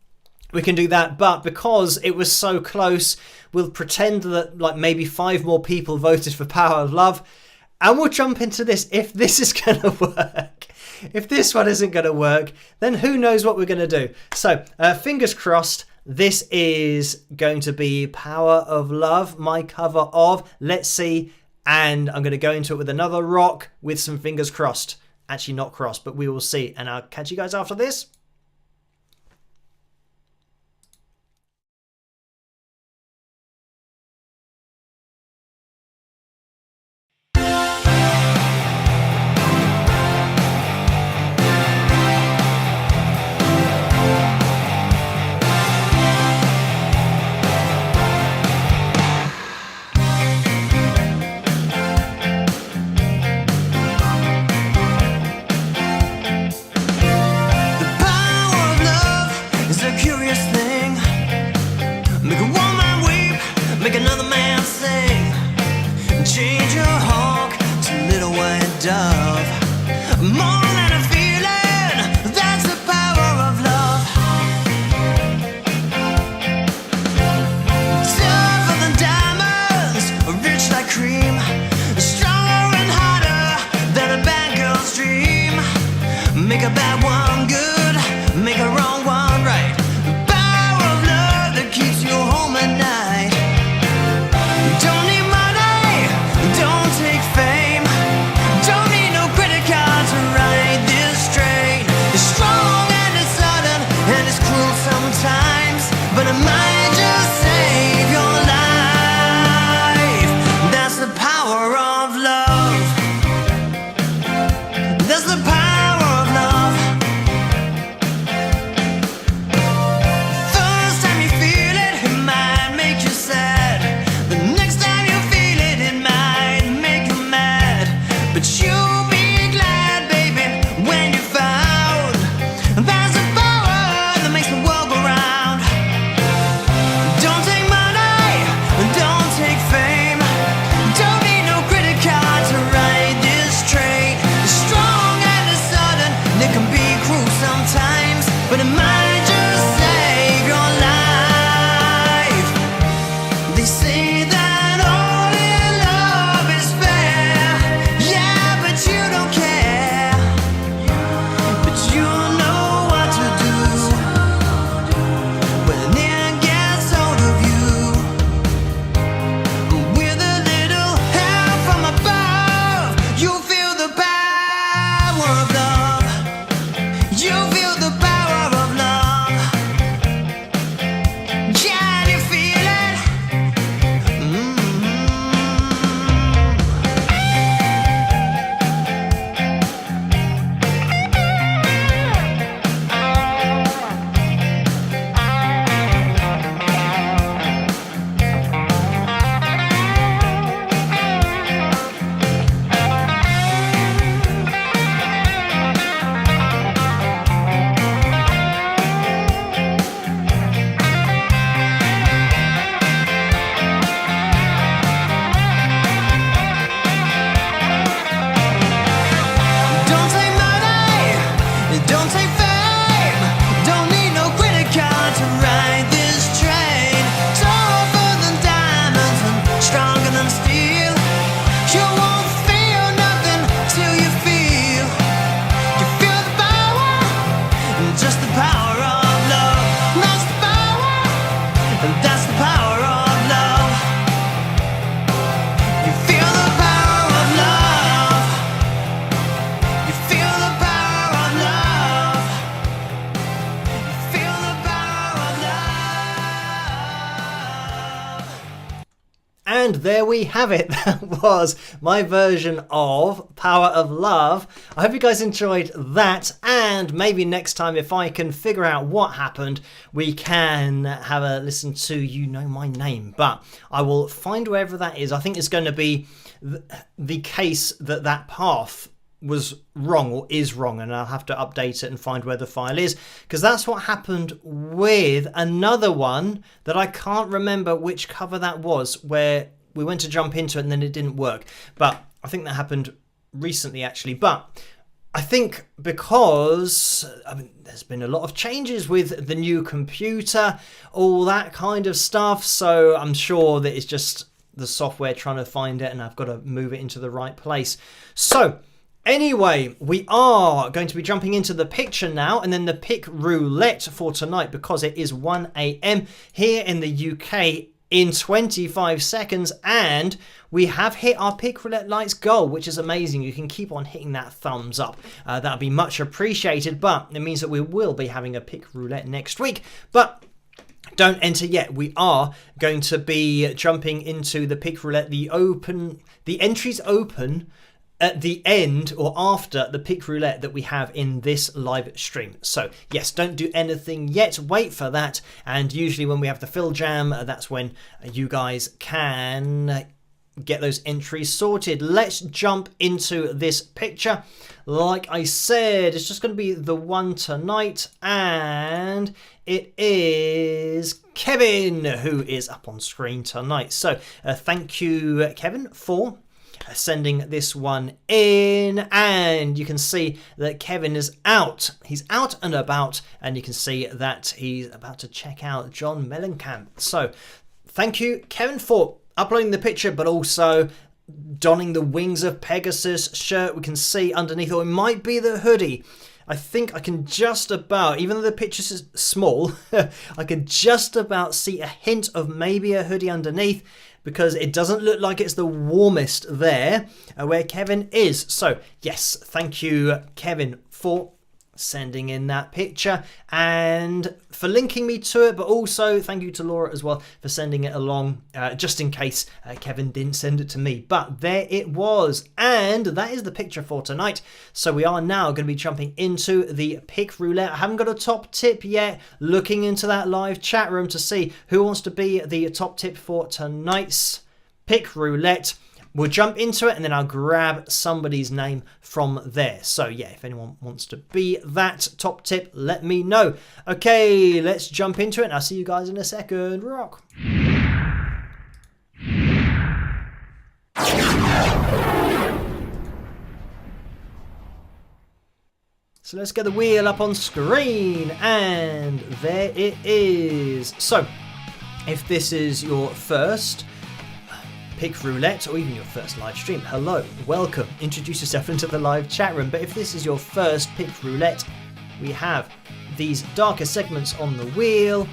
we can do that. But because it was so close, we'll pretend that like maybe 5 more people voted for Power of Love. And we'll jump into this if this is going to work. If this one isn't going to work, then who knows what we're going to do. So fingers crossed. This is going to be Power of Love, my cover of Let's See. And I'm going to go into it with another rock with some fingers crossed. Actually not crossed, but we will see. And I'll catch you guys after this. The And there we have it. That was my version of Power of Love. I hope you guys enjoyed that. And maybe next time, if I can figure out what happened, we can have a listen to You Know My Name. But I will find wherever that is. I think it's going to be the case that that path was wrong or is wrong, and I'll have to update it and find where the file is, because that's what happened with another one that I can't remember which cover that was, where we went to jump into it and then it didn't work. But I think that happened recently actually. But I think because there's been a lot of changes with the new computer, all that kind of stuff, so I'm sure that it's just the software trying to find it and I've got to move it into the right place. So anyway, we are going to be jumping into the picture now, and then the pick roulette for tonight, because it is 1 a.m. here in the UK in 25 seconds, and we have hit our pick roulette lights goal, which is amazing. You can keep on hitting that thumbs up. That'll be much appreciated, but it means that we will be having a pick roulette next week. But don't enter yet. We are going to be jumping into the pick roulette. The entries open at the end or after the pick roulette that we have in this live stream. So yes, don't do anything yet, wait for that. And usually when we have the fill jam, that's when you guys can get those entries sorted. Let's jump into this picture. Like I said, it's just going to be the one tonight, and it is Kevin who is up on screen tonight. So thank you, Kevin, for sending this one in, and you can see that Kevin is out. He's out and about, and you can see that he's about to check out John Mellencamp. So thank you, Kevin, for uploading the picture, but also donning the Wings of Pegasus shirt. We can see underneath, or it might be the hoodie. I think I can just about, even though the picture is small, I can just about see a hint of maybe a hoodie underneath, because it doesn't look like it's the warmest there where Kevin is. So yes, thank you, Kevin, for sending in that picture and for linking me to it, but also thank you to Laura as well for sending it along, just in case Kevin didn't send it to me. But there it was, and that is the picture for tonight. So we are now going to be jumping into the pick roulette. I haven't got a top tip yet, looking into that live chat room to see who wants to be the top tip for tonight's pick roulette. We'll jump into it and then I'll grab somebody's name from there. So yeah, if anyone wants to be that top tip, let me know. Okay, let's jump into it and I'll see you guys in a second. Rock. So let's get the wheel up on screen, and there it is. So if this is your first pick roulette, or even your first live stream, hello, welcome, introduce yourself into the live chat room. But if this is your first pick roulette, we have these darker segments on the wheel,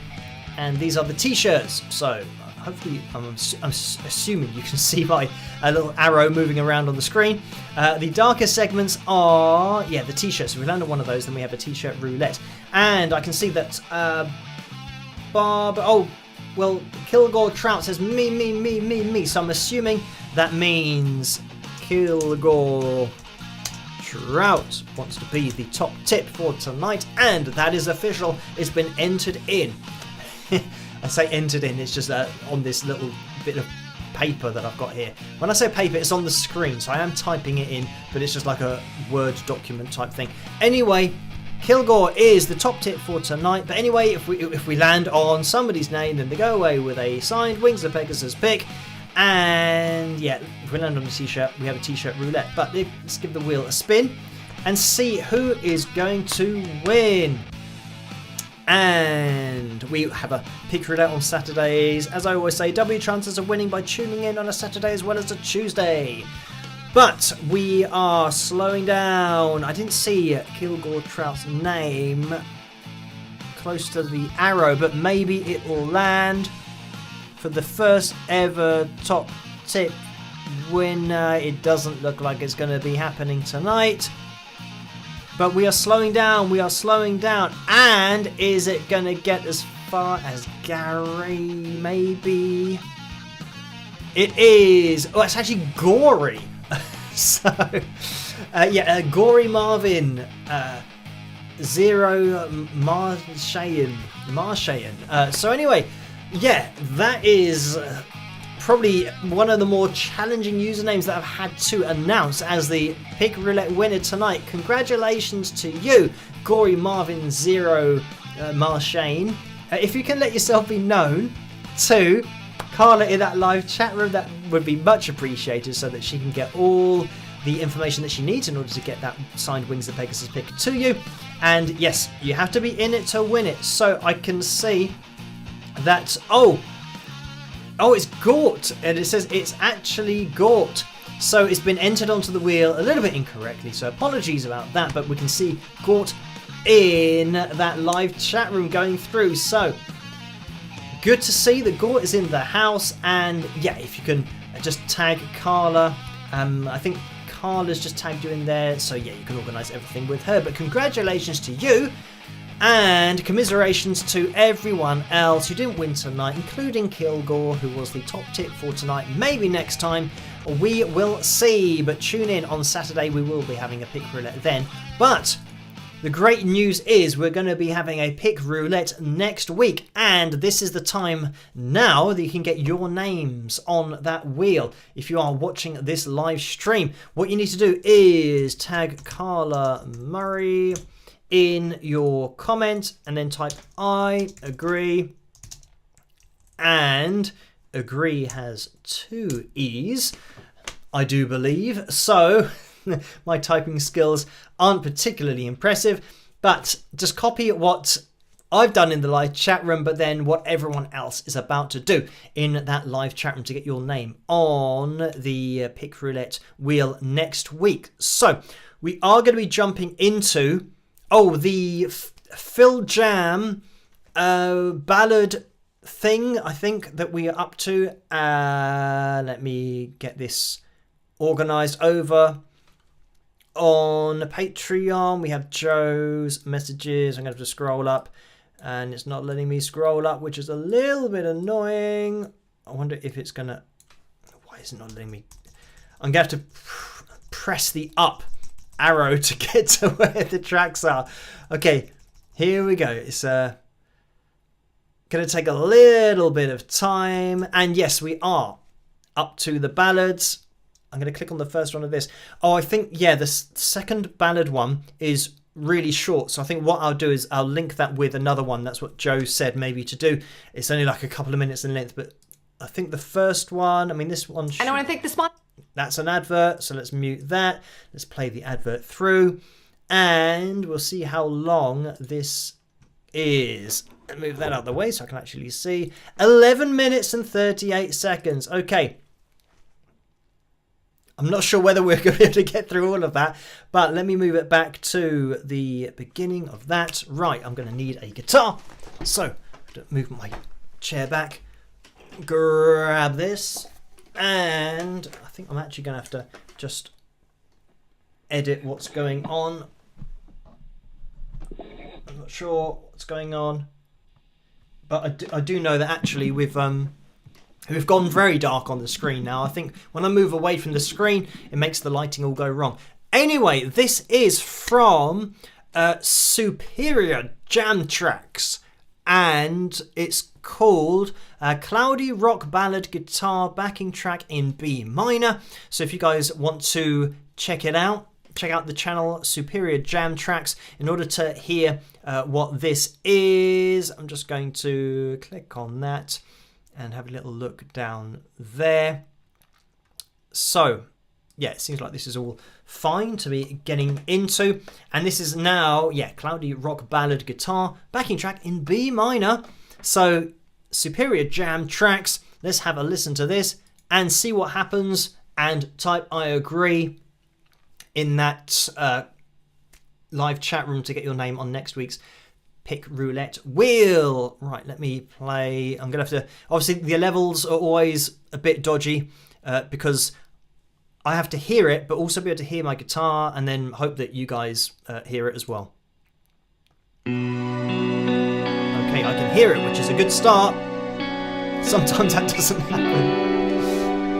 and these are the t-shirts. So hopefully, I'm assuming you can see my little arrow moving around on the screen. The darker segments are, yeah, the t-shirts. So if we land on one of those, then we have a t-shirt roulette. And I can see that well, Kilgore Trout says me. So I'm assuming that means Kilgore Trout wants to be the top tip for tonight, and that is official. It's been entered in. I say entered in, it's just on this little bit of paper that I've got here. When I say paper, it's on the screen, so I am typing it in, but it's just like a Word document type thing. Anyway, Kilgore is the top tip for tonight. But anyway, if we land on somebody's name, then they go away with a signed Wings of Pegasus pick. And yeah, if we land on a t-shirt, we have a t-shirt roulette. But let's give the wheel a spin and see who is going to win. And we have a pick roulette on Saturdays. As I always say, double your chances of winning by tuning in on a Saturday as well as a Tuesday. But we are slowing down. I didn't see Kilgore Trout's name close to the arrow, but maybe it will land for the first ever top tip winner. It doesn't look like it's going to be happening tonight. But we are slowing down. And is it going to get as far as Gary? Maybe. It is. Oh, it's actually Gory. So, Gory Marvin, Zero Marshayan. So anyway, yeah, that is probably one of the more challenging usernames that I've had to announce as the Pick Roulette winner tonight. Congratulations to you, Gory Marvin Zero Marshayan. If you can let yourself be known to Carla in that live chat room, that would be much appreciated so that she can get all the information that she needs in order to get that signed Wings of Pegasus pick to you. And yes, you have to be in it to win it. So I can see that, oh, it's Gort, and it says it's actually Gort. So it's been entered onto the wheel a little bit incorrectly, so apologies about that, but we can see Gort in that live chat room going through. So good to see that Gort is in the house, and yeah, if you can just tag Carla, I think Carla's just tagged you in there, so yeah, you can organise everything with her. But congratulations to you, and commiserations to everyone else who didn't win tonight, including Kilgore, who was the top tip for tonight. Maybe next time, we will see, but tune in on Saturday, we will be having a Pick Roulette then. But the great news is we're going to be having a Pick Roulette next week, and this is the time now that you can get your names on that wheel. If you are watching this live stream, what you need to do is tag Carla Murray in your comment and then type I agree, and agree has 2 E's, I do believe. So my typing skills aren't particularly impressive, but just copy what I've done in the live chat room, but then what everyone else is about to do in that live chat room to get your name on the Pick Roulette wheel next week. So we are going to be jumping into the Phil Jam ballad thing, I think, that we are up to. Let me get this organised over on Patreon. We have Joe's messages. I'm going to have to scroll up, and it's not letting me scroll up, which is a little bit annoying. I wonder if it's going to... Why is it not letting me... I'm going to have to press the up arrow to get to where the tracks are. Okay, here we go. It's going to take a little bit of time. And yes, we are up to the ballads. I'm going to click on the first one of this. Oh, I think, yeah, the second ballad one is really short. So I think what I'll do is I'll link that with another one. That's what Joe said maybe to do. It's only like a couple of minutes in length, but I think the first one, I mean, this one... And I want to thank this one. That's an advert, so let's mute that. Let's play the advert through, and we'll see how long this is. Move that out of the way so I can actually see. 11 minutes and 38 seconds. Okay. I'm not sure whether we're going to be able to get through all of that, but let me move it back to the beginning of that. Right, I'm going to need a guitar. So, move my chair back, grab this, and I think I'm actually going to have to just edit what's going on. I'm not sure what's going on, but I do know that actually we've gone very dark on the screen now. I think when I move away from the screen, it makes the lighting all go wrong. Anyway, this is from Superior Jam Tracks, and it's called Cloudy Rock Ballad Guitar Backing Track in B minor. So if you guys want to check it out, check out the channel Superior Jam Tracks in order to hear what this is. I'm just going to click on that and have a little look down there. So yeah, it seems like this is all fine to be getting into. And this is now, yeah, Cloudy Rock Ballad Guitar backing track in B minor. So Superior Jam Tracks, let's have a listen to this and see what happens, and type I agree in that live chat room to get your name on next week's Pick Roulette wheel. Right, let me play. I'm going to have to... Obviously, the levels are always a bit dodgy because I have to hear it, but also be able to hear my guitar and then hope that you guys hear it as well. Okay, I can hear it, which is a good start. Sometimes that doesn't happen.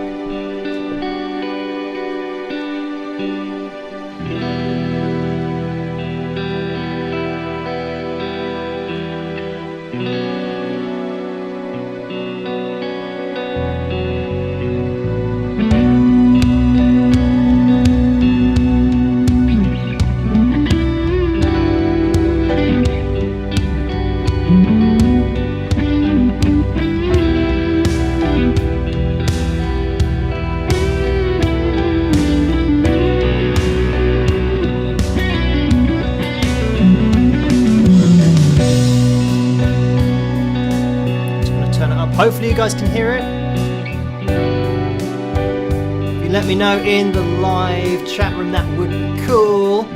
guys can hear it. If you let me know in the live chat room, that would be cool.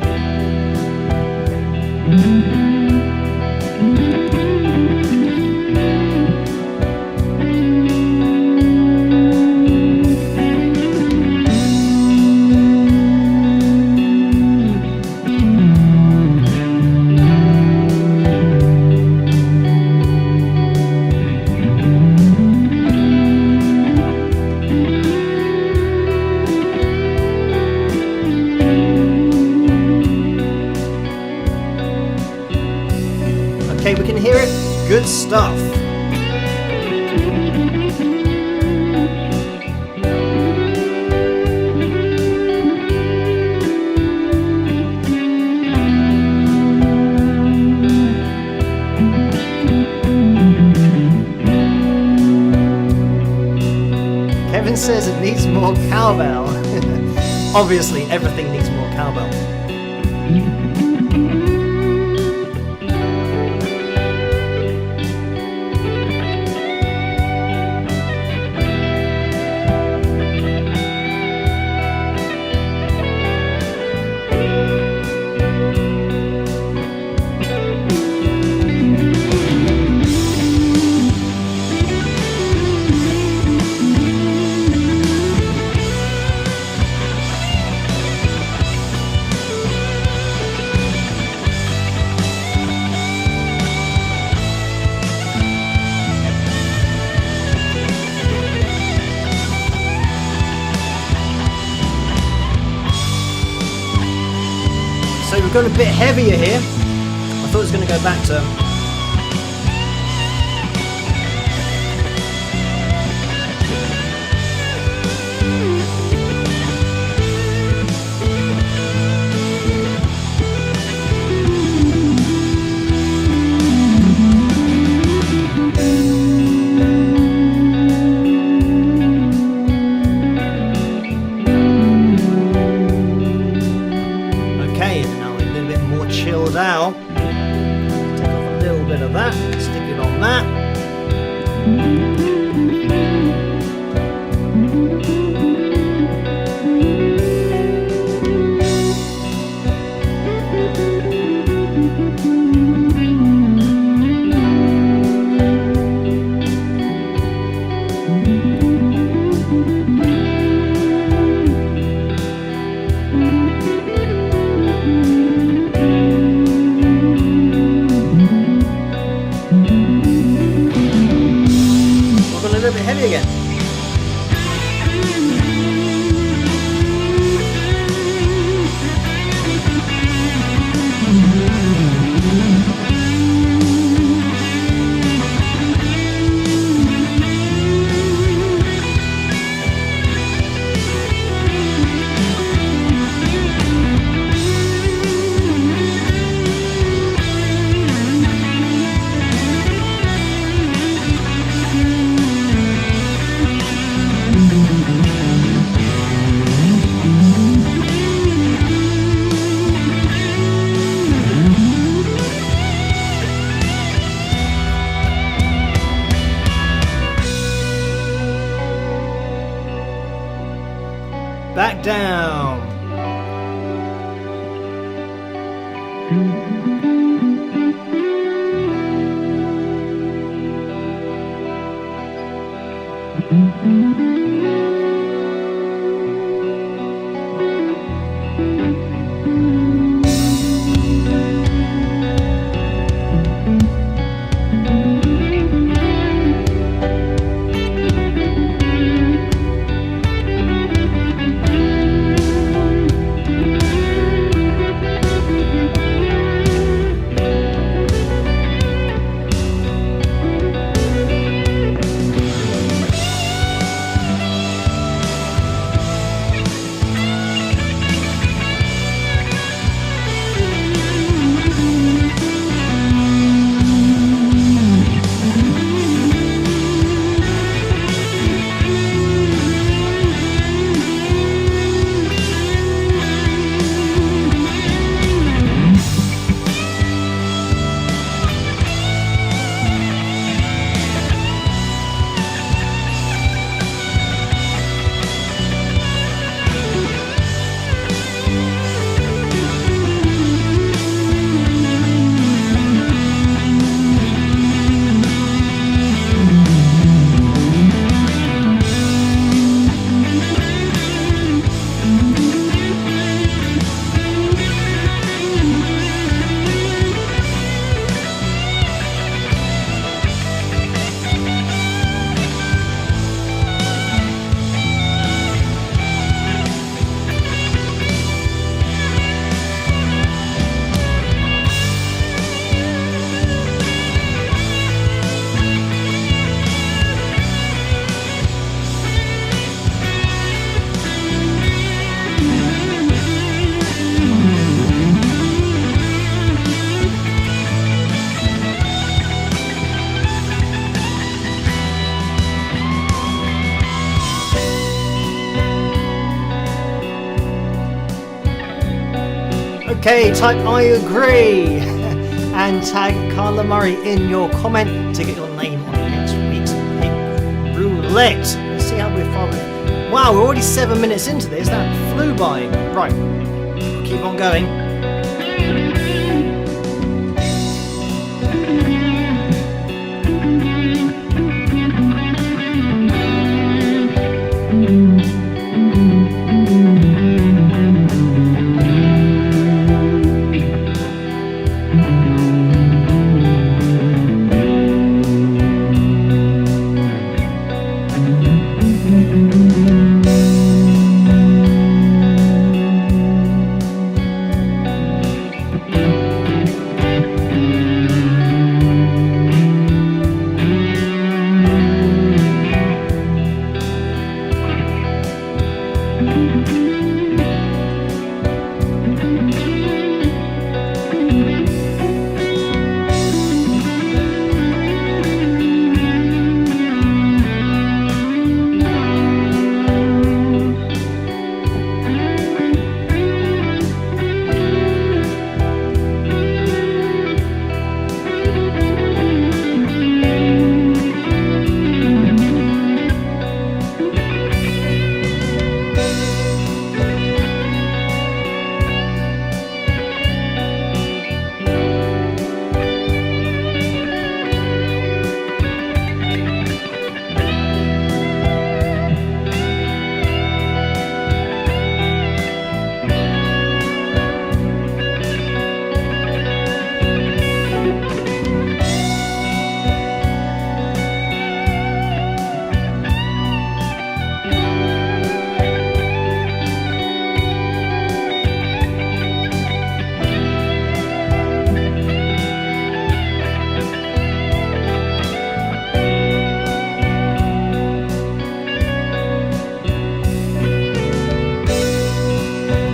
Okay, we can hear it. Good stuff. Kevin says it needs more cowbell. Obviously, everything needs more cowbell. So we've gone a bit heavier here. I thought it was going to go back to... chilled out. Take off a little bit of that, stick it on that. Heavy again. Back down. Okay, type I agree and tag Carla Murray in your comment to get your name on next week's Pig Roulette. Let's see how we're following. Wow, we're already 7 minutes into this. That flew by. Right, we'll keep on going.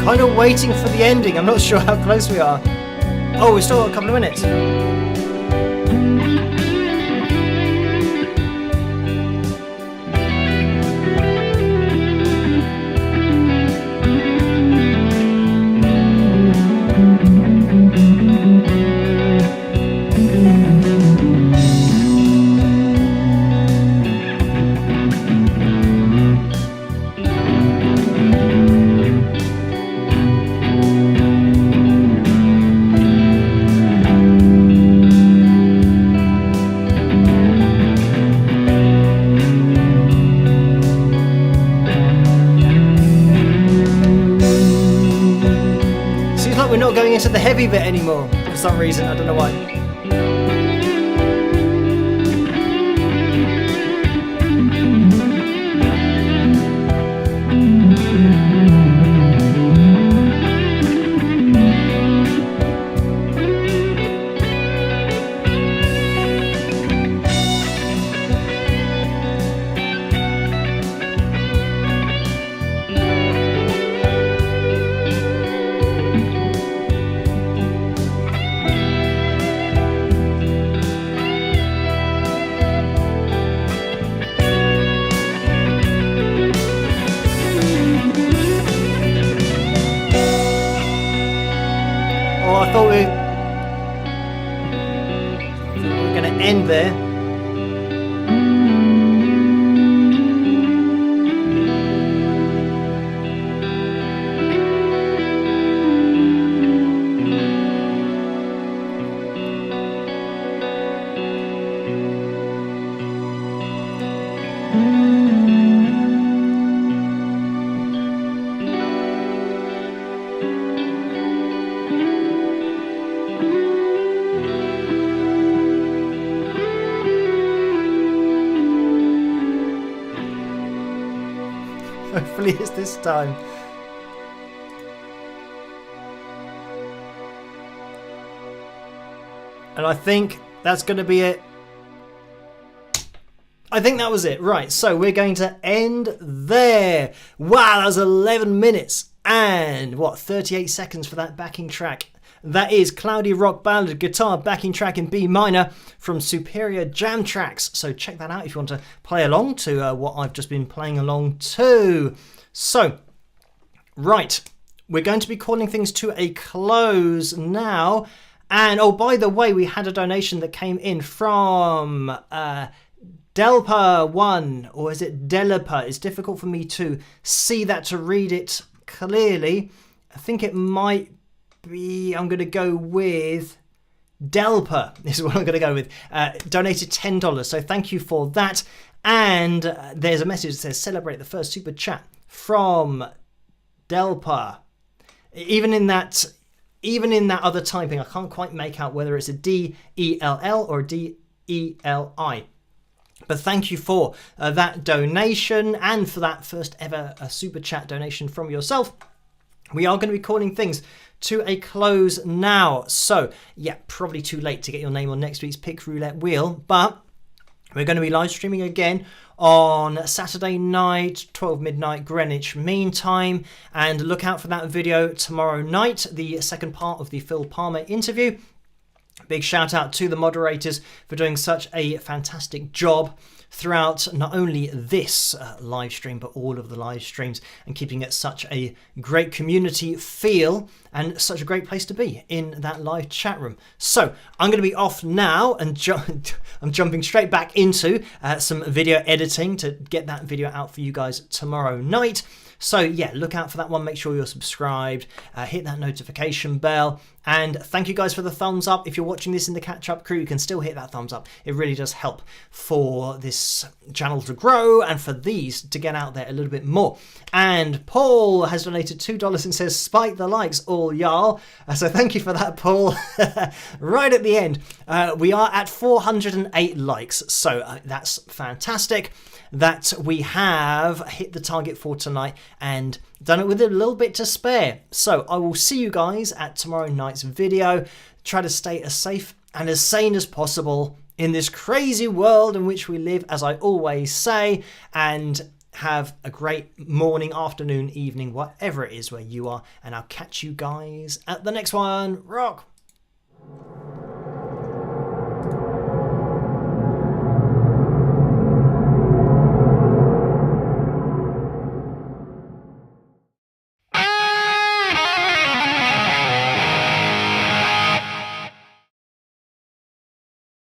Kind of waiting for the ending. I'm not sure how close we are. Oh, we've still got a couple of minutes. We're not going into the heavy bit anymore for some reason. I don't know why. I thought we were going to end there. Hopefully it's this time. And I think that's going to be it. I think that was it. Right, so we're going to end there. Wow, that was 11 minutes and, 38 seconds for that backing track. That is Cloudy Rock Ballad guitar backing track in B minor from Superior Jam Tracks. So check that out if you want to play along to what I've just been playing along to. So, right, we're going to be calling things to a close now. And oh, by the way, we had a donation that came in from Delpa1, or is it Delaper? It's difficult for me to see that, to read it clearly. I think it might be, I'm going to go with Delpa, is what I'm going to go with. Donated $10, so thank you for that. And there's a message that says, celebrate the first super chat from Delpa. Even in that other typing, I can't quite make out whether it's a D-E-L-L or a D-E-L-I. But thank you for that donation and for that first ever super chat donation from yourself. We are going to be calling things to a close now. So, yeah, probably too late to get your name on next week's Pick Roulette Wheel, but we're going to be live streaming again on Saturday night, 12 midnight Greenwich Mean Time, and look out for that video tomorrow night, the second part of the Phil Palmer interview. Big shout out to the moderators for doing such a fantastic job throughout not only this live stream, but all of the live streams, and keeping it such a great community feel and such a great place to be in that live chat room. So I'm going to be off now, and I'm jumping straight back into some video editing to get that video out for you guys tomorrow night. So yeah, look out for that one. Make sure you're subscribed, hit that notification bell, and thank you guys for the thumbs up. If you're watching this in the catch-up crew, you can still hit that thumbs up. It really does help for this channel to grow and for these to get out there a little bit more. And Paul has donated $2 and says, spike the likes, all y'all. So thank you for that, Paul. Right at the end, we are at 408 likes. So that's fantastic that we have hit the target for tonight and done it with a little bit to spare. So I will see you guys at tomorrow night's video. Try to stay as safe and as sane as possible in this crazy world in which we live, as I always say, and have a great morning, afternoon, evening, whatever it is where you are, and I'll catch you guys at the next one. Rock!